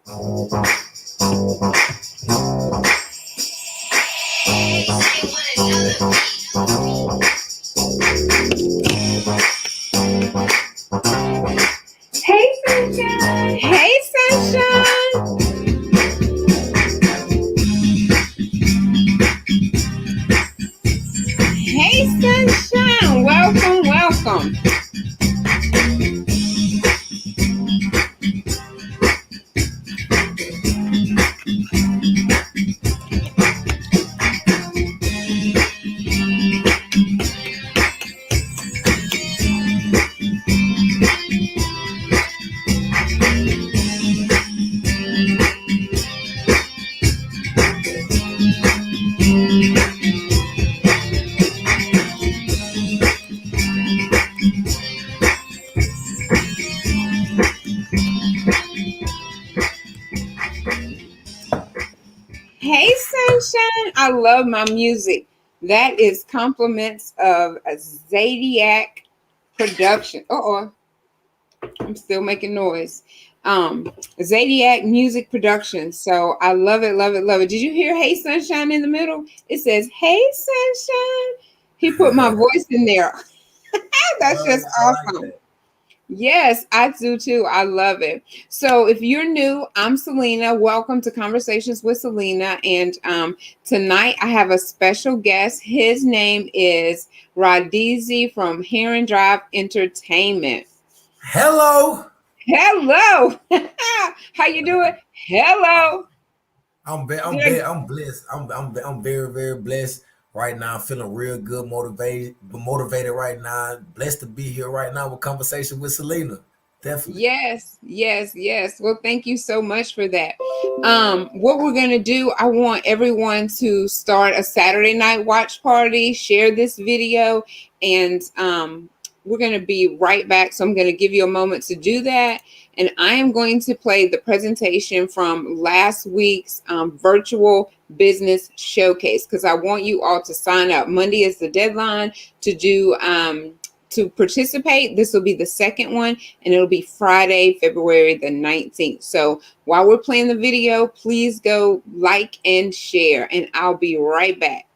Hey, Sunshine. Hey, Sunshine. Hey, Sunshine. Welcome, welcome. Hey, Sunshine. I love my music. That is compliments of a Zodiac production. I'm still making noise. Zodiac music production. So I love it, love it, love it. Did you hear Hey Sunshine in the middle? It says Hey Sunshine. He put my voice in there. That's just awesome. Yes, I do too. I love it. So if you're new, I'm Celena. Welcome to Conversations with Celena. And tonight I have a special guest. His name is RaDeazy from Herrin Drive Entertainment. Hello. Hello. How you doing? Hello. I'm blessed. I'm very, very blessed right now. I'm feeling real good, motivated right now. Blessed to be here right now with Conversation with Celena. Definitely. Yes, yes, yes. Well, thank you so much for that. What we're gonna do, I want everyone to start a Saturday night watch party, share this video, and we're gonna be right back. So I'm gonna give you a moment to do that. And I am going to play the presentation from last week's virtual business showcase because I want you all to sign up. Monday is the deadline to do to participate. This will be the second one, and it'll be Friday, February the 19th. So while we're playing the video, please go like and share, and I'll be right back.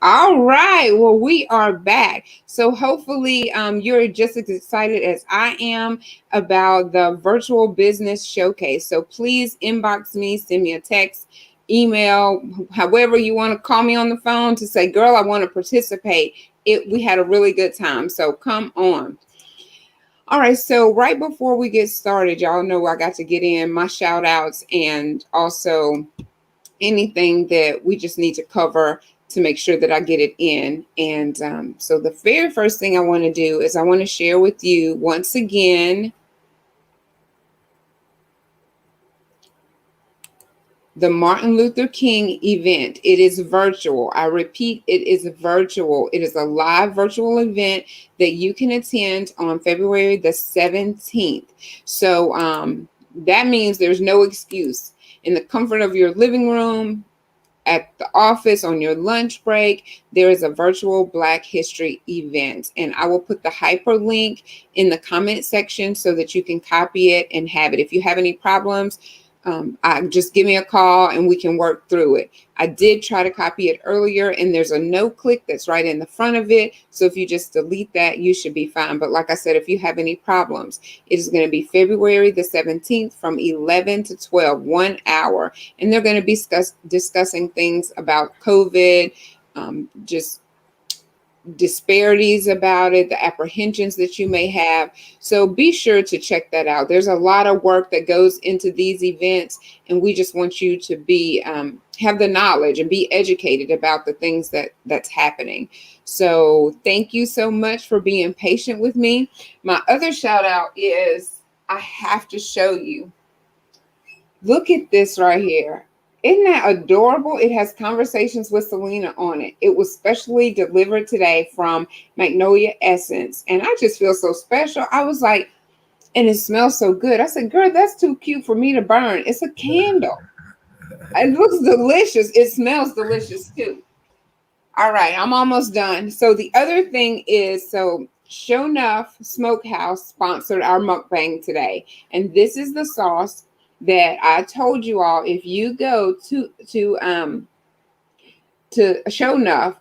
All right. Well, we are back. So hopefully you're just as excited as I am about the virtual business showcase. So please inbox me, send me a text, email, however you want to call me on the phone to say, girl, I want to participate. We had a really good time. So come on. All right. So right before we get started, y'all know I got to get in my shout outs and also anything that we just need to cover to make sure that I get it in. And so the very first thing I want to do is I want to share with you once again the Martin Luther King event. It is virtual. I repeat, it is virtual. It is a live virtual event that you can attend on February the 17th. So that means there's no excuse. In the comfort of your living room, at the office, on your lunch break, there is a virtual Black History event. And I will put the hyperlink in the comment section so that you can copy it and have it. If you have any problems, just give me a call and we can work through it. I did try to copy it earlier and there's a no click that's right in the front of it. So if you just delete that, you should be fine. But like I said, if you have any problems, it is going to be February the 17th from 11 to 12, 1 hour. And they're going to be discussing things about COVID, just disparities about it, the apprehensions that you may have. So be sure to check that out. There's a lot of work that goes into these events, and we just want you to be have the knowledge and be educated about the things that's happening. So thank you so much for being patient with me. My other shout out is I have to show you. Look at this right here. Isn't that adorable? It has Conversations with Celena on it. It was specially delivered today from Magnolia Essence. And I just feel so special. I was like, and it smells so good. I said, girl, that's too cute for me to burn. It's a candle. It looks delicious. It smells delicious too. All right, I'm almost done. So the other thing is, so Show Enough Smokehouse sponsored our mukbang today, and this is the sauce that I told you all. If you go to Show Enough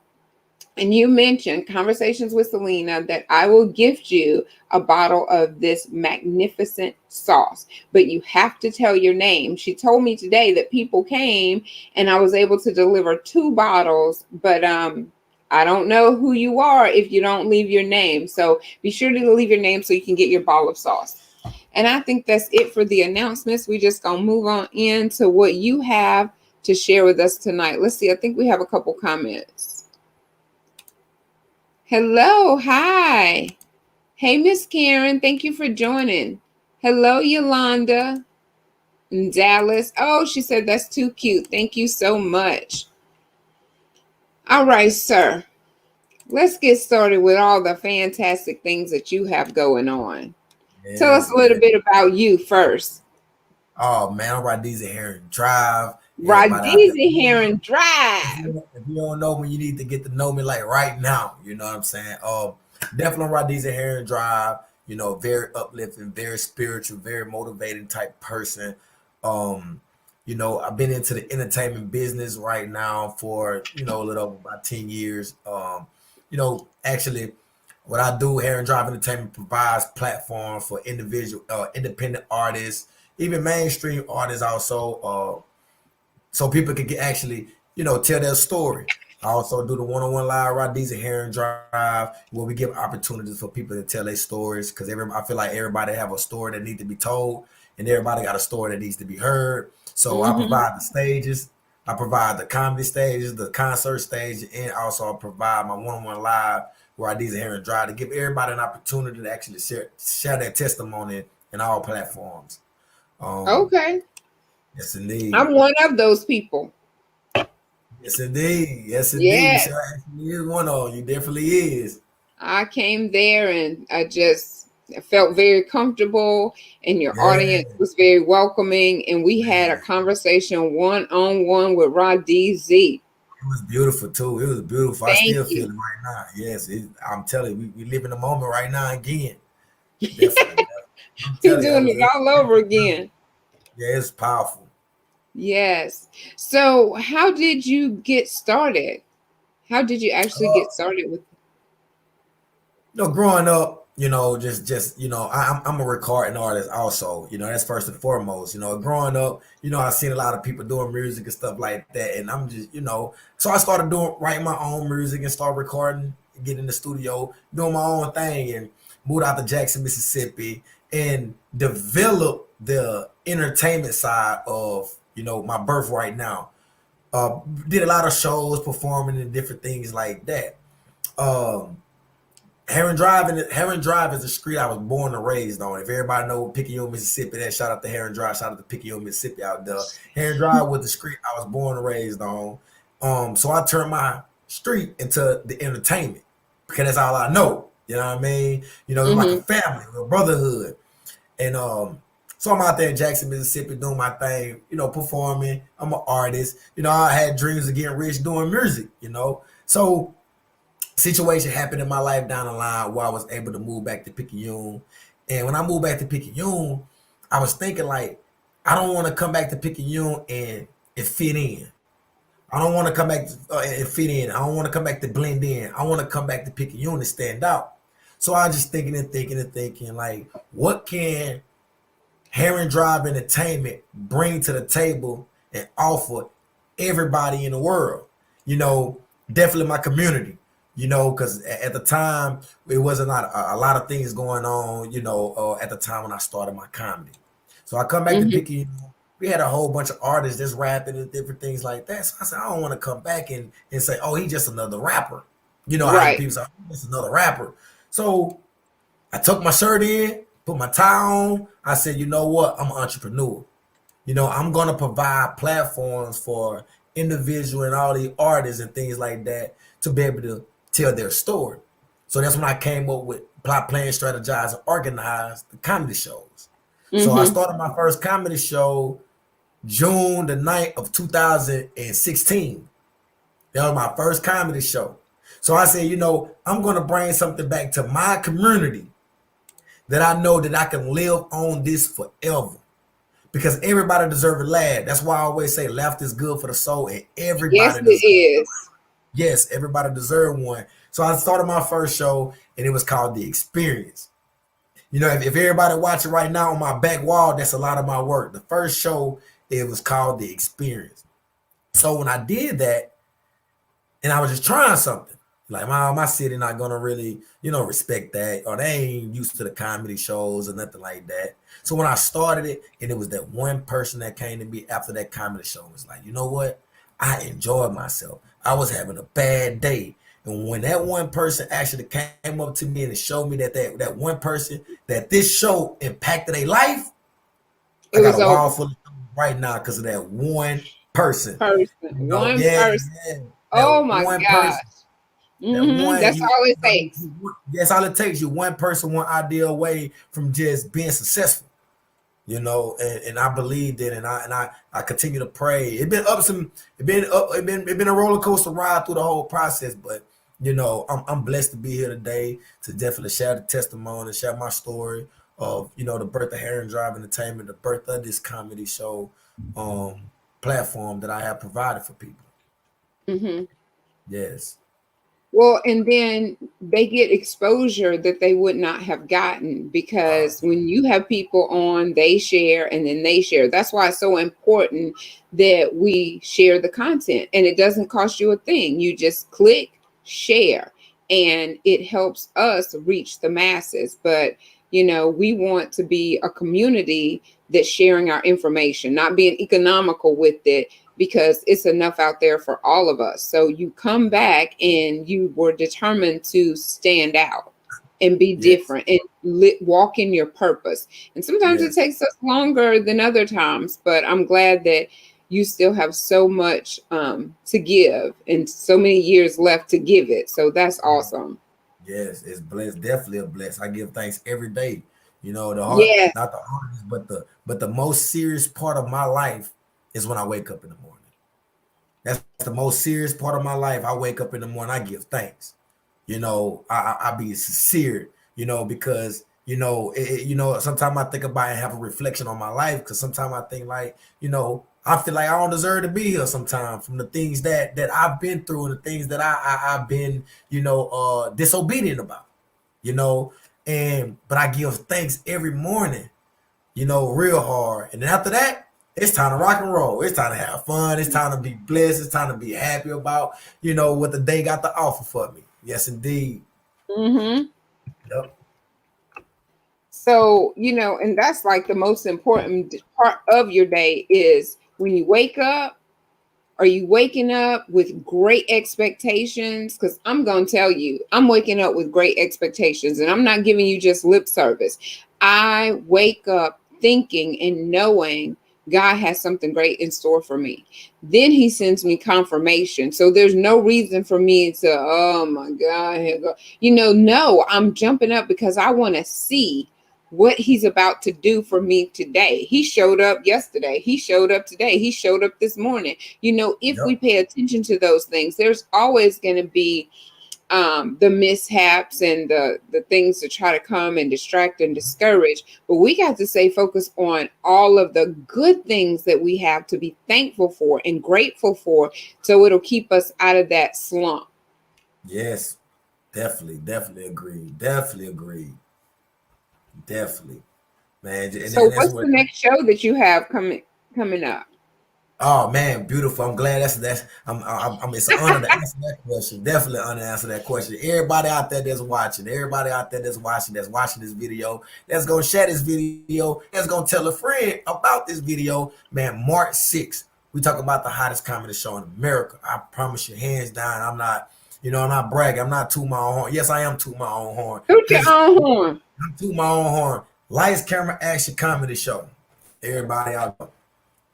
and you mention Conversations with Celena, that I will gift you a bottle of this magnificent sauce. But you have to tell your name. She told me today that people came and I was able to deliver 2 bottles, but I don't know who you are if you don't leave your name. So be sure to leave your name so you can get your bottle of sauce. And I think that's it for the announcements. We just gonna move on into what you have to share with us tonight. Let's see. I think we have a couple comments. Hello, hi. Hey, Miss Karen, thank you for joining. Hello, Yolanda in Dallas. Oh, she said that's too cute. Thank you so much. All right, sir. Let's get started with all the fantastic things that you have going on. Tell us Yes, a little yes. bit about you first. Oh man, I'm RaDeazy Herrin Drive. Everybody out there. RaDeazy Herrin If Drive. you don't know me, you need to get to know me like right now. You know what I'm saying? Definitely RaDeazy Herrin Drive. You know, very uplifting, very spiritual, very motivating type person. Um, you know, I've been into the entertainment business right now for a little over about 10 years. Actually, what I do, Herrin Drive Entertainment provides platform for independent artists, even mainstream artists also. So people can actually, tell their story. I also do the one-on-one live RaDeazy Herrin Drive, where we give opportunities for people to tell their stories. Because I feel like everybody have a story that needs to be told, and everybody got a story that needs to be heard. So I Mm-hmm. provide the stages, I provide the comedy stages, the concert stage, and also I provide my one-on-one live RaDeazy Herrin Drive to give everybody an opportunity to actually share their testimony in all platforms. Um, Okay. yes, indeed. I'm one of those people. Yes, indeed. Yes, indeed. You Yes. sure actually is one of them. You definitely is. I came there and I just felt very comfortable, and your audience Yeah, was very welcoming. And we had a man. conversation one on one with RaDeazy. It was beautiful too. It was beautiful. I Thank still feel you. it right now. Yes, I'm telling you, we live in the moment right now again. Definitely. I'm You're telling you, doing it all over again. yeah, it's powerful. Yes. So, how did you get started? How did you actually get Uh, started with? growing up, just I'm a recording artist also. That's first and foremost. Growing up, I seen a lot of people doing music and stuff like that, and I'm just, so I started doing writing my own music and start recording, get in the studio, doing my own thing, and moved out to Jackson, Mississippi, and develop the entertainment side of my birth right now. Did a lot of shows, performing and different things like that. Um, Herrin Drive is a street I was born and raised on. If everybody know Picayune, Mississippi, that shout out to Herrin Drive, shout out to Picayune, Mississippi out there. Herrin Drive was the street I was born and raised on. So I turned my street into the entertainment because that's all I know. You know what I mean? It's like a Mm-hmm. family, a brotherhood. And so I'm out there in Jackson, Mississippi, doing my thing, performing. I'm an artist. I had dreams of getting rich doing music. So situation happened in my life down the line where I was able to move back to Picayune. And when I moved back to Picayune, I was thinking like, I don't want to come back to Picayune and fit in. I don't want to come back and fit in. I don't want to come back to blend in. I want to come back to Picayune and stand out. So I was just thinking and thinking and thinking like, what can Herrin Drive Entertainment bring to the table and offer everybody in the world? Definitely my community. because at the time it wasn't a lot of things going on, at the time when I started my comedy. So I come back to Hmm. Picky, we had a whole bunch of artists just rapping and different things like that. So I said, I don't want to come back and say, oh, he's just another rapper. You know how Right. people say, oh, he's just another rapper. So I took my shirt in, put my tie on. I said, you know what? I'm an entrepreneur. I'm going to provide platforms for individual and all the artists and things like that to be able to tell their story. So that's when I came up with plot, plan, strategize, and organize the comedy shows. So I Hmm. started my first comedy show June the 9th of 2016. That was my first comedy show. So I said, I'm going to bring something back to my community that I know that I can live on this forever because everybody deserves a laugh. That's why I always say laughter is good for the soul, and Yes, everybody it deserves. is. Yes, everybody deserves one. So I started my first show, and it was called The Experience. If everybody watching right now on my back wall, that's a lot of my work. The first show, it was called The Experience. So when I did that, and I was just trying something. Like my city not gonna really, respect that, or they ain't used to the comedy shows or nothing like that. So when I started it, and it was that one person that came to me after that comedy show was like, you know what? I enjoyed myself. I was having a bad day. And when that one person actually came up to me and showed me that one person that this show impacted their life, I It got a was over. wall full of right now because of that one person. Person. One Yeah, person. yeah. That Oh my one person. gosh. That one, That's all it takes. that's all it takes. You one person, one idea away from just being successful. And I believed it, and I continue to pray. It been a roller coaster ride through the whole process, but I'm blessed to be here today to definitely share the testimony, share my story of the birth of Herrin Drive Entertainment, the birth of this comedy show platform that I have provided for people. Hmm. Yes. Well, and then they get exposure that they would not have gotten because when you have people on, they share and then they share. That's why it's so important that we share the content and it doesn't cost you a thing. You just click share and it helps us reach the masses. But, we want to be a community that's sharing our information, not being economical with it because it's enough out there for all of us. So you come back and you were determined to stand out and be Yes. different and walk in your purpose. And sometimes it Yes. takes us longer than other times, but I'm glad that you still have so much to give and so many years left to give it. So that's awesome. Yes, it's blessed. Definitely a bless. I give thanks every day. The hard, Yes. not the hardest, but the most serious part of my life is when I wake up in the morning. That's the most serious part of my life. I wake up in the morning, I give thanks. I be sincere. Because sometimes I think about it and have a reflection on my life. Because sometimes I think like, I feel like I don't deserve to be here. Sometimes from the things that I've been through and the things that I've been disobedient about. You know, and but I give thanks every morning. Real hard. And then after that, it's time to rock and roll. It's time to have fun. It's time to be blessed. It's time to be happy about, what the day got to offer for me. Yes, indeed. Hmm. Yep. So, and that's like the most important part of your day is when you wake up. Are you waking up with great expectations? Because I'm going to tell you, I'm waking up with great expectations and I'm not giving you just lip service. I wake up thinking and knowing God has something great in store for me. Then he sends me confirmation. So there's no reason for me to, oh my God, here go. No, I'm jumping up because I want to see what he's about to do for me today. He showed up yesterday. He showed up today. He showed up this morning. If we Yep. pay attention to those things, there's always going to be the mishaps and the things to try to come and distract and discourage. But we got to stay focused on all of the good things that we have to be thankful for and grateful for, so it'll keep us out of that slump. Yes. Definitely. Definitely agree. Definitely agree. Definitely. Man. And So, that's what's what the next show that you have coming up? Oh man, beautiful. I'm glad it's an honor to answer that question. Definitely an honor to answer that question. Everybody out there that's watching, everybody out there that's watching this video, that's gonna share this video, that's gonna tell a friend about this video. Man, March 6th, we talk about the hottest comedy show in America. I promise you, hands down. I'm not bragging. I'm not tooting my own horn. Yes, I am tooting my own horn Toot your because own horn. I'm tooting my own horn. Lights, camera, action comedy show. Everybody out there.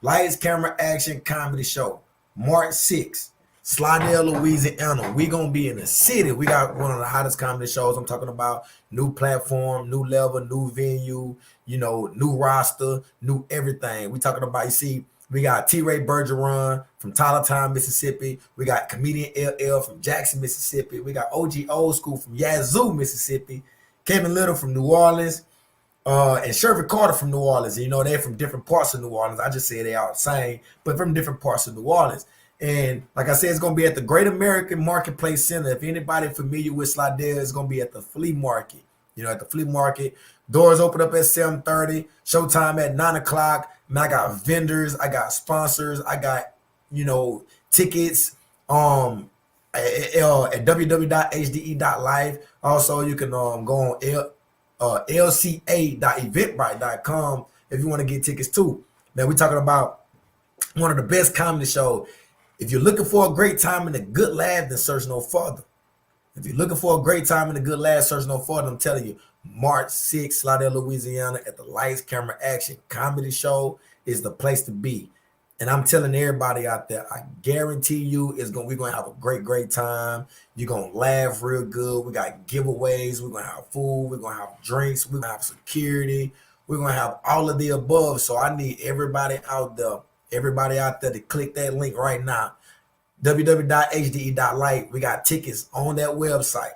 Lights, camera, action, comedy show. March 6th, Slidell, Louisiana. We gonna be in the city. We got one of the hottest comedy shows. I'm talking about new platform, new level, new venue, new roster, new everything. We talking about, you see, we got T. Ray Bergeron from Tylertown, Mississippi. We got comedian LL from Jackson, Mississippi. We got OG Old School from Yazoo, Mississippi. Kevin Little from New Orleans. And Sherman Carter from New Orleans. They're from different parts of New Orleans. I just say they all the same, but from different parts of New Orleans. And like I said, it's going to be at the Great American Marketplace Center. If anybody familiar with Slidell, it's going to be at the flea market. At the flea market. Doors open up at 7:30. Showtime at 9 o'clock. Man, I got vendors. I got sponsors. I got, tickets at www.hde.life. Also, you can go on lca.eventbrite.com if you want to get tickets too. Man, we're talking about one of the best comedy shows. If you're looking for a great time and a good laugh, then search no further. If you're looking for a great time and a good laugh, search no further. I'm telling you, March 6th, Slidell, Louisiana, at the Lights, Camera, Action Comedy Show is the place to be. And I'm telling everybody out there, I guarantee you we're gonna have a great, great time. You're gonna laugh real good. We got giveaways, we're gonna have food, we're gonna have drinks, we're gonna have security, we're gonna have all of the above. So I need everybody out there to click that link right now. www.hde.light. We got tickets on that website.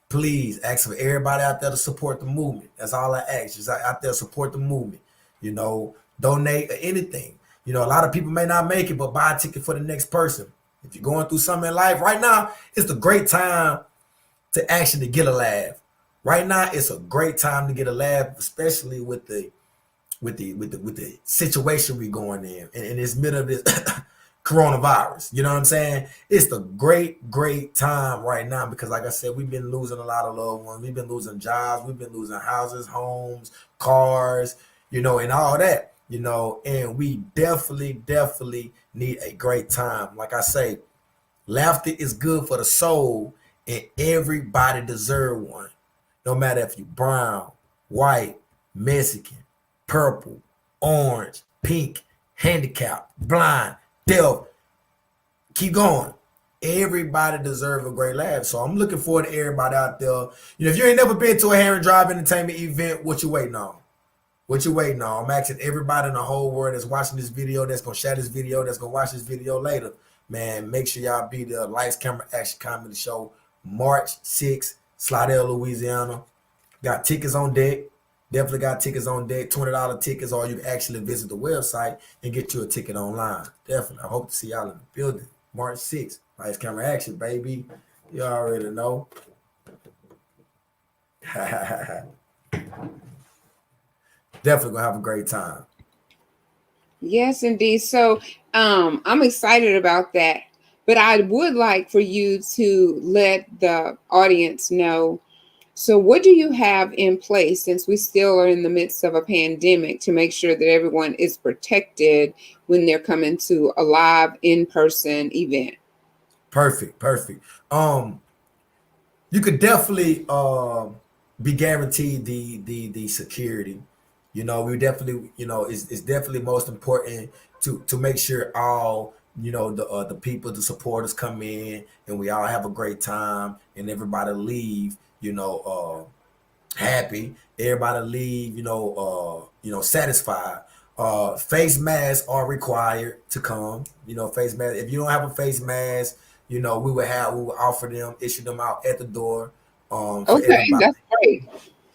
Please ask for everybody out there to support the movement. That's all I ask. Just out there support the movement. Donate or anything. A lot of people may not make it, but buy a ticket for the next person. If you're going through something in life right now, it's a great time to actually get a laugh. Right now, it's a great time to get a laugh, especially with the situation we're going in this middle of this coronavirus. You know what I'm saying? It's the great time right now because, like I said, we've been losing a lot of loved ones. We've been losing jobs. We've been losing houses, homes, cars, and all that. And we definitely need a great time. Like I say, laughter is good for the soul, and everybody deserves one. No matter if you're brown, white, Mexican, purple, orange, pink, handicapped, blind, deaf. Keep going. Everybody deserves a great laugh. So I'm looking forward to everybody out there. If you ain't never been to a Herrin Drive Entertainment event, what you waiting on? What you waiting on? I'm asking everybody in the whole world that's watching this video, that's going to share this video, that's going to watch this video later. Man, make sure y'all be there. Lights, Camera, Action Comedy Show, March 6th, Slidell, Louisiana. Got tickets on deck. Definitely got tickets on deck. $20 tickets, or you can actually visit the website and get you a ticket online. Definitely. I hope to see y'all in the building. March 6th. Lights, Camera, Action, baby. You already know. Definitely gonna have a great time. Yes, indeed. So I'm excited about that. But I would like for you to let the audience know. So, what do you have in place since we still are in the midst of a pandemic to make sure that everyone is protected when they're coming to a live in-person event? Perfect. You could definitely be guaranteed the security. We definitely, it's definitely most important to make sure all the people, the supporters come in and we all have a great time and everybody leave happy. Everybody leave satisfied. Face masks are required to come. Face mask. If you don't have a face mask, we will offer them, issue them out at the door for Okay, everybody. that's great.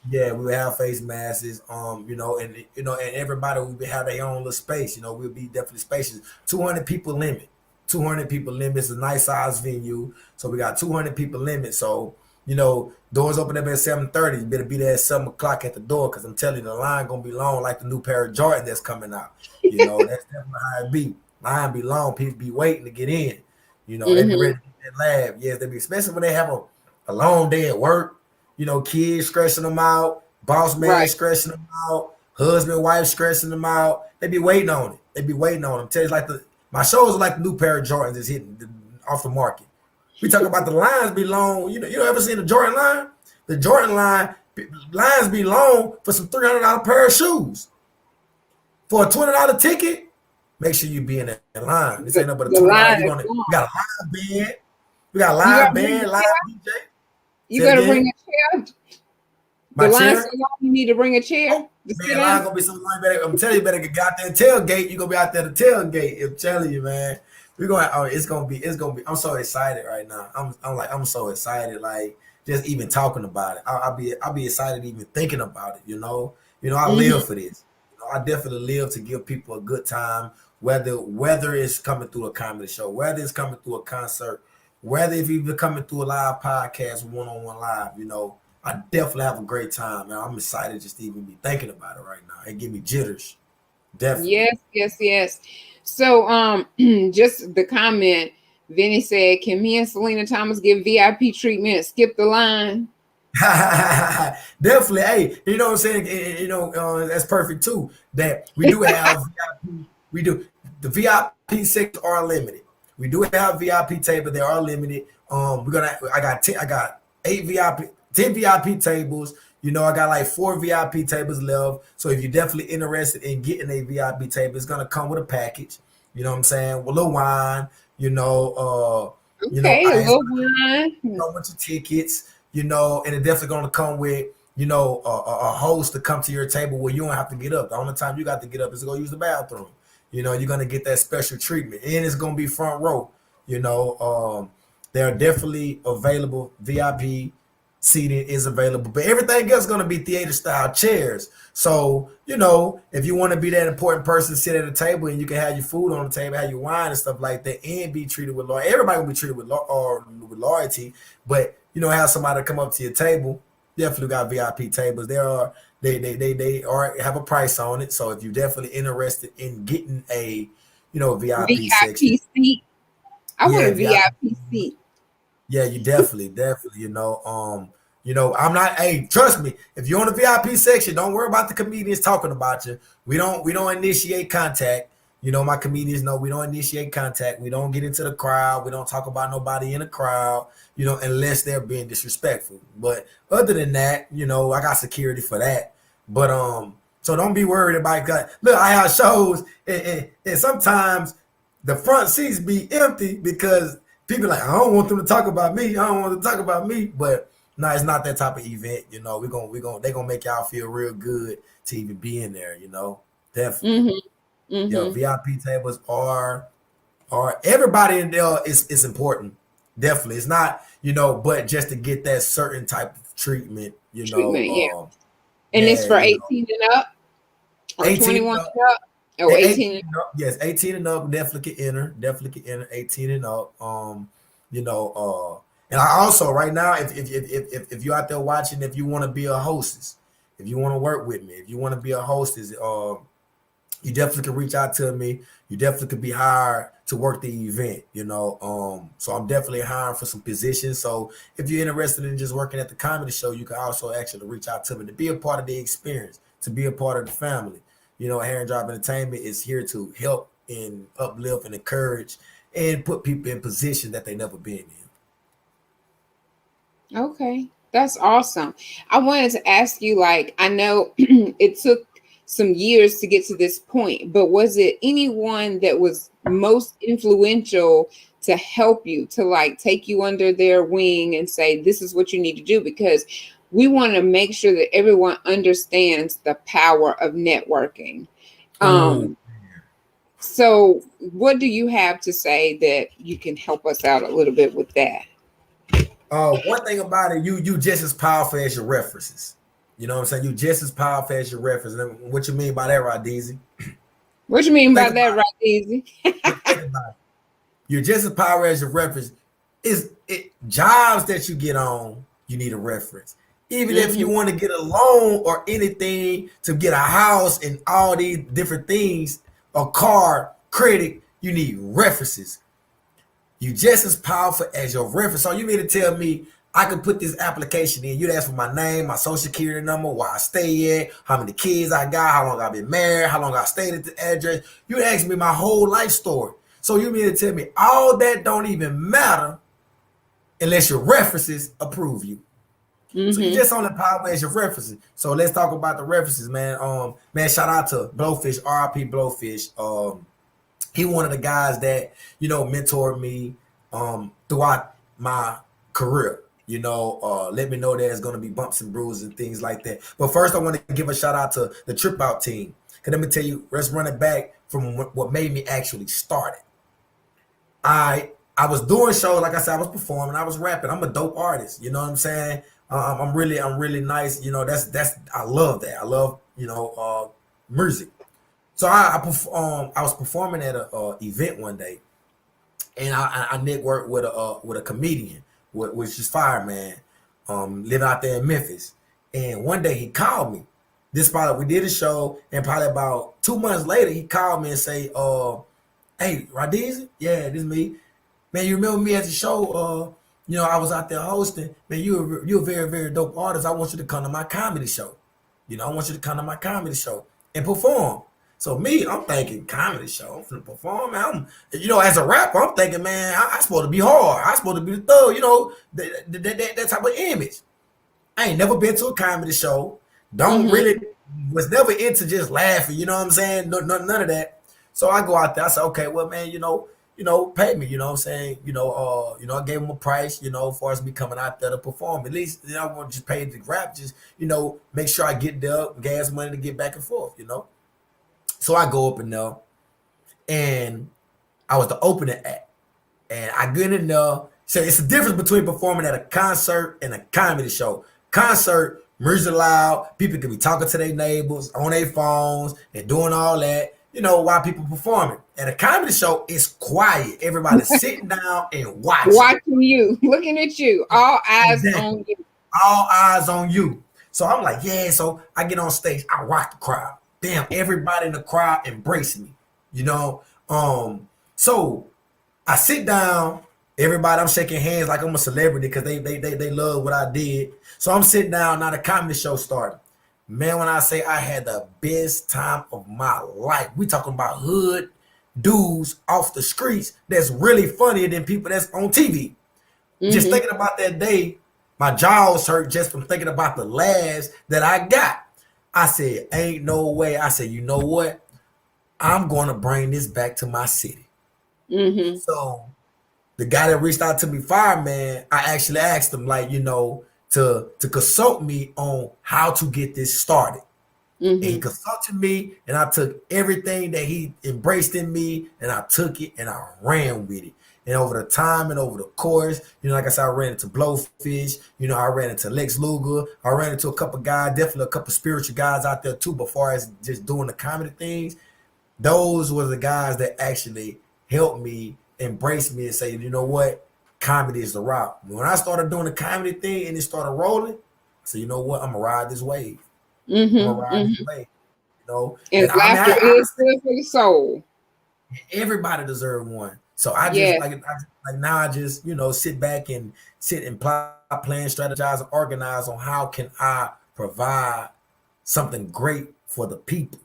Yeah, we will have face masks, and everybody will have their own little space. We'll be definitely spacious. 200 people limit. 200 people limit. It's a nice size venue, so we got 200 people limit. So doors open up at 7:30. You better be there at 7 o'clock at the door, because I'm telling you, the line gonna be long, like the new pair of Jordan that's coming out. That's definitely how it be. line be long. People be waiting to get in. They be Mm-hmm. ready to get that lab. Yes, they be, especially when they have a long day at work. Kids stressing them out, boss man Right. stressing them out, husband, wife stressing them out. They be waiting on it. They be waiting on them. Tell you like my shows are like the new pair of Jordans that's hitting off the market. We talk about the lines be long. You ever seen the Jordan line? The Jordan lines be long for some $300 pair of shoes. For a $20 ticket, make sure you be in that line. This ain't no but a The $20. line is long. We got a live band. We got a You live gotta bring band, a live chair. DJ. You Say it gotta bring again. a chair. The My line's so chair. long. You need to bring a chair Oh, to sit man, line down. gonna be something like better. I'm telling you, better get out there and tailgate. You gonna be out there to tailgate. I'm telling you, man. We're going. Oh, it's gonna be. I'm so excited right now. I'm so excited. Like just even talking about it. I'll be excited even thinking about it. I Mm-hmm. live for this. I definitely live to give people a good time. Whether it's coming through a comedy show, whether it's coming through a concert, whether it's even coming through a live podcast, one-on-one live. I definitely have a great time, man. I'm excited just to even be thinking about it right now. It give me jitters. Definitely. Yes, yes, yes. So, just the comment, Vinny said, "Can me and Selena Thomas give VIP treatment? Skip the line." Definitely. Hey, you know what I'm saying? That's perfect too. That we do have VIP. We do the VIP sections are limited. We do have VIP tables. They are limited. I got 8 VIP, 10 VIP tables. I got like 4 VIP tables left. So if you're definitely interested in getting a VIP table, it's gonna come with a package. You know what I'm saying? With a little wine. Okay, a It's little gonna wine. come with your tickets. And it's definitely gonna come with a host to come to your table where you don't have to get up. The only time you got to get up is to go use the bathroom. You're gonna get that special treatment, and it's gonna be front row. They're definitely available. VIP seating is available, but everything else is gonna be theater style chairs. So if you want to be that important person, sit at a table and you can have your food on the table, have your wine and stuff like that, and be treated with loyalty. Everybody will be treated with loyalty, but have somebody come up to your table. Definitely got VIP tables. They have a price on it. So if you're definitely interested in getting a VIP section, VIP seat. I want yeah, a VIP. VIP seat. Yeah, you definitely. I'm not. Hey, trust me. If you're on the VIP section, don't worry about the comedians talking about you. We don't initiate contact. My comedians know we don't initiate contact. We don't get into the crowd. We don't talk about nobody in the crowd. Unless they're being disrespectful. But other than that, I got security for that. But so don't be worried about that. Look, I have shows, and sometimes the front seats be empty because people like, I don't want them to talk about me. I don't want them to talk about me. But no, it's not that type of event. They're gonna make y'all feel real good to even be in there. Definitely. Mm-hmm. Yeah, Mm-hmm. VIP tables are everybody in there is important. Definitely, it's not but just to get that certain type of treatment. Treatment, yeah. And it's Yeah, for 18 and up or 18 21 and up. and up. Oh, 18 and 18 and up, yes, 18 and up definitely can enter. Definitely can enter 18 and up. And I also right now, if you're out there watching, if you want to be a hostess, if you want to work with me, if you want to be a hostess, you definitely can reach out to me. You definitely could be hired to work the event, So I'm definitely hiring for some positions. So if you're interested in just working at the comedy show, you can also actually reach out to me to be a part of the experience, to be a part of the family. Herrin Drive Entertainment is here to help and uplift and encourage and put people in positions that they never been in. Okay, that's awesome. I wanted to ask you, like, I know it took some years to get to this point, but was it anyone that was most influential to help you, to like take you under their wing and say, this is what you need to do? Because we want to make sure that everyone understands the power of networking. Ooh. Um, so what do you have to say that you can help us out a little bit with that? One thing about it, you just as powerful as your references. You know what I'm saying? You just as powerful as your references. And what you mean by that, RaDeazy? What you mean Think by about that, right, Easy? think about it. You're just as powerful as your reference. Is it jobs that you get on, you need a reference. Even if you Hmm. want to get a loan or anything to get a house and all these different things, a car, credit, You need references. You just as powerful as your reference. So you mean to tell me I could put this application in? You'd ask for my name, my social security number, where I stay at, how many kids I got, how long I've been married, how long I stayed at the address. You'd ask me my whole life story. So you mean to tell me all that don't even matter unless your references approve you? So you just only power as your references. So let's talk about the references, man. Man, shout out to Blowfish, RIP Blowfish. He one of the guys that mentored me throughout my career. Let me know there's gonna be bumps and bruises and things like that. But first, I want to give a shout out to the Trip Out team. Cause let me tell you, let's run it back from what made me actually start it. I was doing shows, like I said, I was performing, I was rapping. I'm a dope artist. You know what I'm saying? I'm really nice. That's I love that. I love music. So I was performing at a event one day, and I networked with a comedian, which is Fireman, living out there in Memphis. And one day he called me. This probably we did a show, and probably about 2 months later he called me and say, "Hey, RaDeazy, yeah, this is me. Man, you remember me at the show? I was out there hosting. Man, you're a very, very dope artist. I want you to come to my comedy show. I want you to come to my comedy show and perform." So me, I'm thinking comedy show. I'm finna perform. Man, as a rapper, I'm thinking, man, I supposed to be hard. I supposed to be the thug. That type of image. I ain't never been to a comedy show. Don't really was never into just laughing. You know what I'm saying? None of that. So I go out there. I say, okay, well, man, pay me, you know what I'm saying? I gave him a price, as far as me coming out there to perform. At least, I want to just pay the rap, just, make sure I get the gas money to get back and forth, So I go up in there, and I was the opening act. And I get in there. So it's the difference between performing at a concert and a comedy show. Concert, music loud, people can be talking to their neighbors on their phones and doing all that. While people performing. At a comedy show, it's quiet. Everybody's sitting down and watching you, looking at you, all eyes on you. All eyes on you. So I'm like, yeah. So I get on stage, I rock the crowd. Damn, everybody in the crowd embraced me. So I sit down. Everybody, I'm shaking hands like I'm a celebrity because they love what I did. So I'm sitting down. Now the comedy show started. Man, when I say I had the best time of my life, we talking about hood dudes off the streets that's really funnier than people that's on TV. Just thinking about that day, my jaws hurt just from thinking about the laughs that I got. I said, ain't no way. I said, you know what? I'm going to bring this back to my city. So the guy that reached out to me, Fireman, I actually asked him, like, to consult me on how to get this started. And he consulted me, and I took everything that he embraced in me, and I took it and I ran with it. And over the time and over the course, like I said, I ran into Blowfish, I ran into Lex Luger, I ran into a couple guys, definitely a couple spiritual guys out there too, but far as just doing the comedy things, those were the guys that actually helped me embrace me and say, you know what? Comedy is the route. When I started doing the comedy thing and it started rolling, I said, you know what? I'm gonna ride this wave. I'm gonna ride this wave. And laughter is good for the soul. Everybody deserves one. So I just now I just sit back and plot, plan, strategize, and organize on how can I provide something great for the people.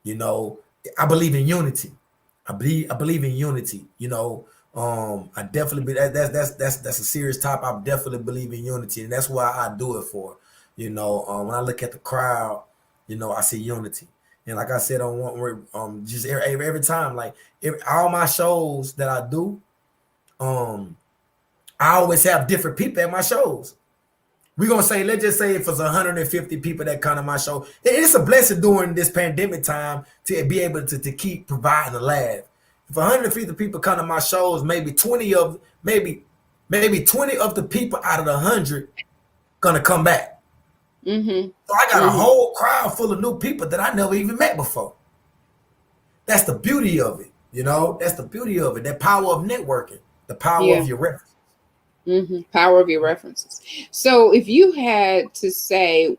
I believe in unity. I believe in unity. I definitely that's a serious topic. I definitely believe in unity, and that's why I do it for. When I look at the crowd, I see unity, and like I said just every time, like all my shows that I do, I always have different people at my shows. We're gonna say, let's just say if it's 150 people that come to my show, it's a blessing during this pandemic time to be able to keep providing a laugh. If 150 people come to my shows, maybe 20 of the people out of the 100 gonna come back. So I got a whole crowd full of new people that I never even met before. That's the beauty of it, That's the beauty of it. That power of networking, the power of your references. Power of your references. So if you had to say,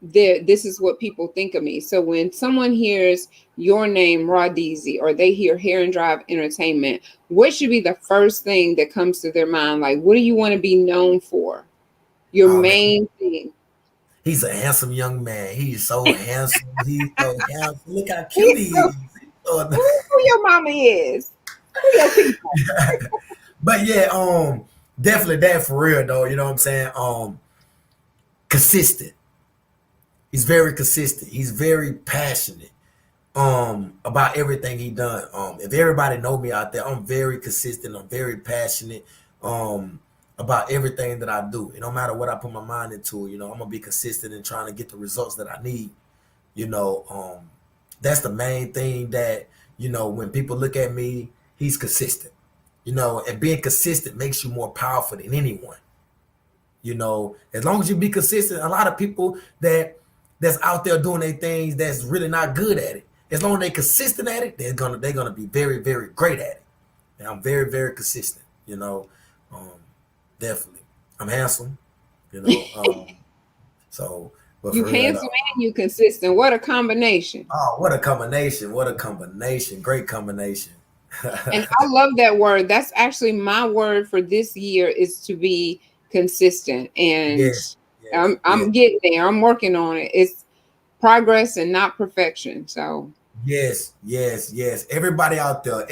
this is what people think of me. So when someone hears your name, RaDeazy, or they hear Herrin Drive Entertainment, what should be the first thing that comes to their mind? Like, what do you want to be known for? Your Oh man, main thing. he's a handsome young man. He's so handsome. He's so handsome. Look how cute He's he so, is. So- who your mama is? Who your people? but yeah, definitely that for real though. You know what I'm saying? Consistent. He's very consistent. He's very passionate about everything he done. If everybody know me out there, I'm very consistent. I'm very passionate um about everything that I do. It no matter what I put my mind into, I'm gonna be consistent in trying to get the results that I need. You know, that's the main thing that, when people look at me, he's consistent. And being consistent makes you more powerful than anyone. As long as you be consistent, a lot of people that's out there doing their things that's really not good at it. As long as they're consistent at it, they're gonna be very, very great at it. And I'm very, very consistent, Um, definitely. I'm handsome, you know. So but You for real handsome though. and you consistent. What a combination. Oh, what a combination. What a combination. Great combination. And I love that word. That's actually my word for this year, is to be consistent. And Yes, yes, yes. I'm getting there. I'm working on it. It's progress and not perfection. So Yes, yes, yes. Everybody out there,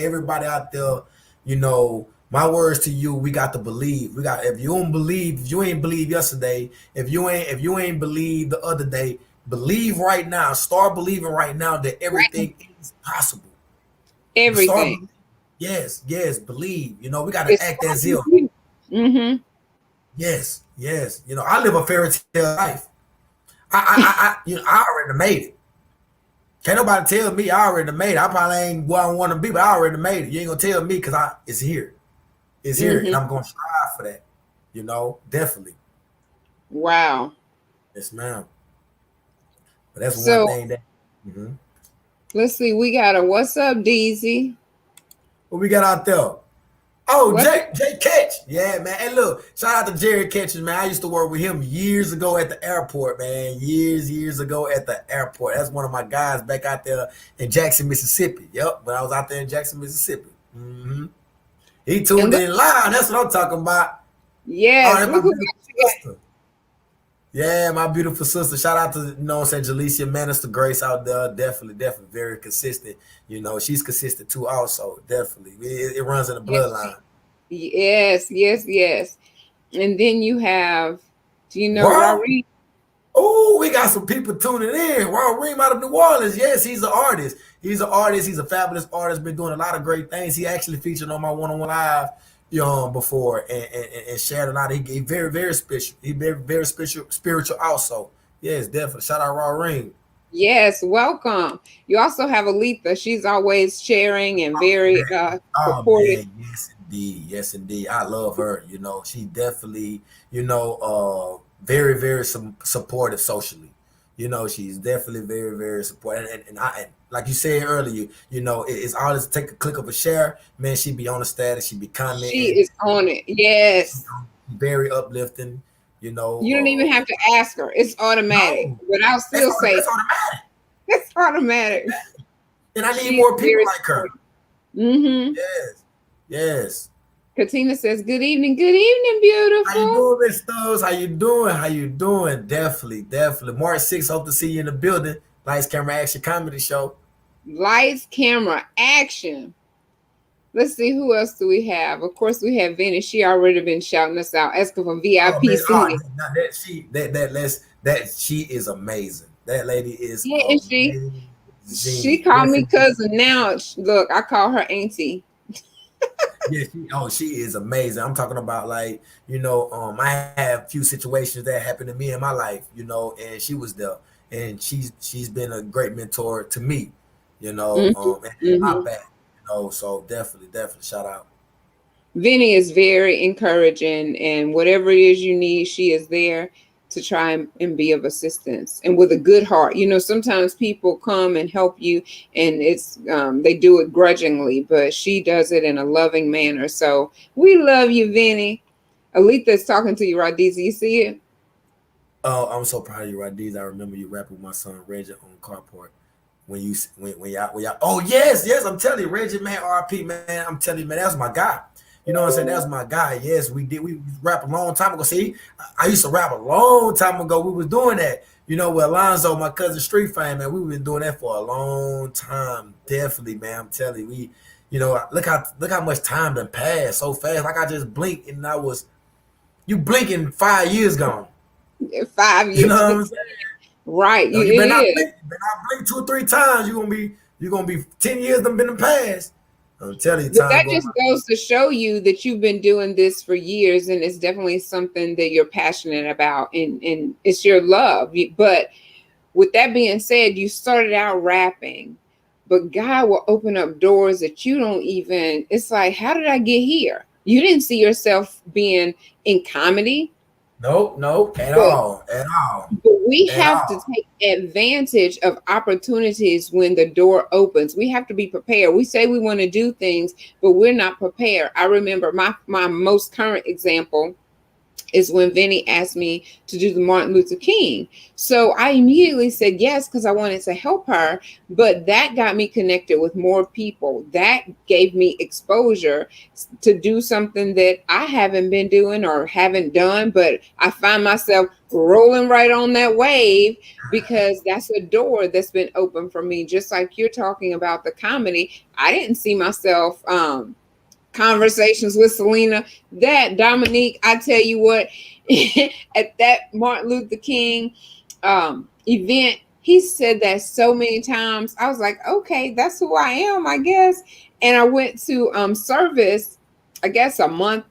my words to you, we got to believe. We got if you don't believe, if you ain't believe yesterday, if you ain't believe the other day, believe right now. Start believing right now that right, everything is possible. Start everything. yes, yes, believe. We gotta It's act as if. mm-hmm. Yes, yes. I live a fairy tale life. I already made it. Can't nobody tell me I already made it. I probably ain't where I want to be, but I already made it. You ain't gonna tell me because it's here. It's here, and Mm-hmm. I'm gonna strive for that. Definitely. Wow. Yes, ma'am. But that's one So thing that. Mhm. let's see. We got a what's up, Deezy? What we got out there? Oh, What's Jay Catch. Yeah, man. And look, shout out to Jerry Catches, man. I used to work with him years ago at the airport, man. Years ago at the airport. That's one of my guys back out there in Jackson, Mississippi. Yep, when I was out there in Jackson, Mississippi. He and tuned look? in live. That's what I'm talking about. Oh, Yes. that's my Look who beautiful else we got. sister. Yeah, my beautiful sister. Shout out to, what I'm saying, Jalecia Manister Grace out there. Definitely, definitely very consistent. She's consistent too, also. Definitely. It runs in the Yes, bloodline. yes, yes, yes. And then you have, do you know Raw? Rari? Oh, we got some people tuning in. Raw Reem out of New Orleans. Yes, he's an artist. He's an artist. He's a fabulous artist. Been doing a lot of great things. He actually featured on my one-on-one live before and shared a lot. He very, very special. He very, very spiritual also. Yes, definitely. Shout out Raw Reem. Yes, welcome. You also have Aletha. She's always sharing and very Oh supportive. man, yes indeed, yes indeed. I love her. She definitely, very very supportive socially. She's definitely very very supportive. And like you said earlier, it's always take a click of a share. Man, she be on the status, she be She commenting. is on it. Yes. Very uplifting. You know, You don't even have to ask her. It's automatic. no, But I'll still say that's automatic. it's automatic. And I need She is more people very like her. supportive. Mm-hmm. Yes, yes. Katina says, good evening. Good evening, How you beautiful. doing, Miss Stones? How you doing? How you doing? Definitely, definitely. March 6th, hope to see you in the building. Lights, camera, action comedy show. Lights, camera, action. Let's see, who else do we have? Of course, we have Vinny. She already been shouting us out, asking for Oh VIP man, seating. that she is amazing. That lady is Yeah, and amazing. she called Yes, me indeed. cousin. Now, look, I call her auntie. Yeah, she is amazing. I'm talking about like, I have few situations that happened to me in my life, and she was there. And she's been a great mentor to me, Hmm. and my Hmm. back, so definitely shout out. Vinny is very encouraging, and whatever it is you need, she is there to try and be of assistance and with a good heart. Sometimes people come and help you, and it's they do it grudgingly, but she does it in a loving manner. So we love you, Vinny. Aletha is talking to you, Radiza. You see it? Oh, I'm so proud of you, RaDeazy. I remember you rapping with my son Reggie on Carport when y'all. Oh yes, I'm telling you, Reggie, man, RP, man. I'm telling you, man, that was my guy. You know what I'm saying? That was my guy. Yes, we did. We rap a long time ago. See, I used to rap a long time ago. We was doing that. You know, with Alonzo, my cousin Street Fame, man. We've been doing that for a long time. Definitely, man. I'm telling you, look how much time done passed so fast. Like I just blinked and I was you blinking 5 years gone. 5 years. You know what I'm saying? Right. No, you It better not is. blink. You better not blink 2 or 3 times. You're gonna be 10 years done been past. I'm telling you, But time that going just by. goes to show you that you've been doing this for years and it's definitely something that you're passionate about and it's your love. But with that being said, you started out rapping, but God will open up doors that you don't even, it's like, how did I get here? You didn't see yourself being in comedy, Nope, nope, at but all, at all, we at have to all. take advantage of opportunities when the door opens. We have to be prepared. We say we want to do things, but we're not prepared. I remember my most current example is when Vinny asked me to do the Martin Luther King. So I immediately said yes because I wanted to help her, but that got me connected with more people. That gave me exposure to do something that I haven't been doing or haven't done, but I find myself rolling right on that wave because that's a door that's been open for me. Just like you're talking about the comedy, I didn't see myself conversations with Celena. That Dominique, I tell you what, at that Martin Luther King event, he said that so many times. I was like, okay, that's who I am, I guess. And I went to service, I guess a month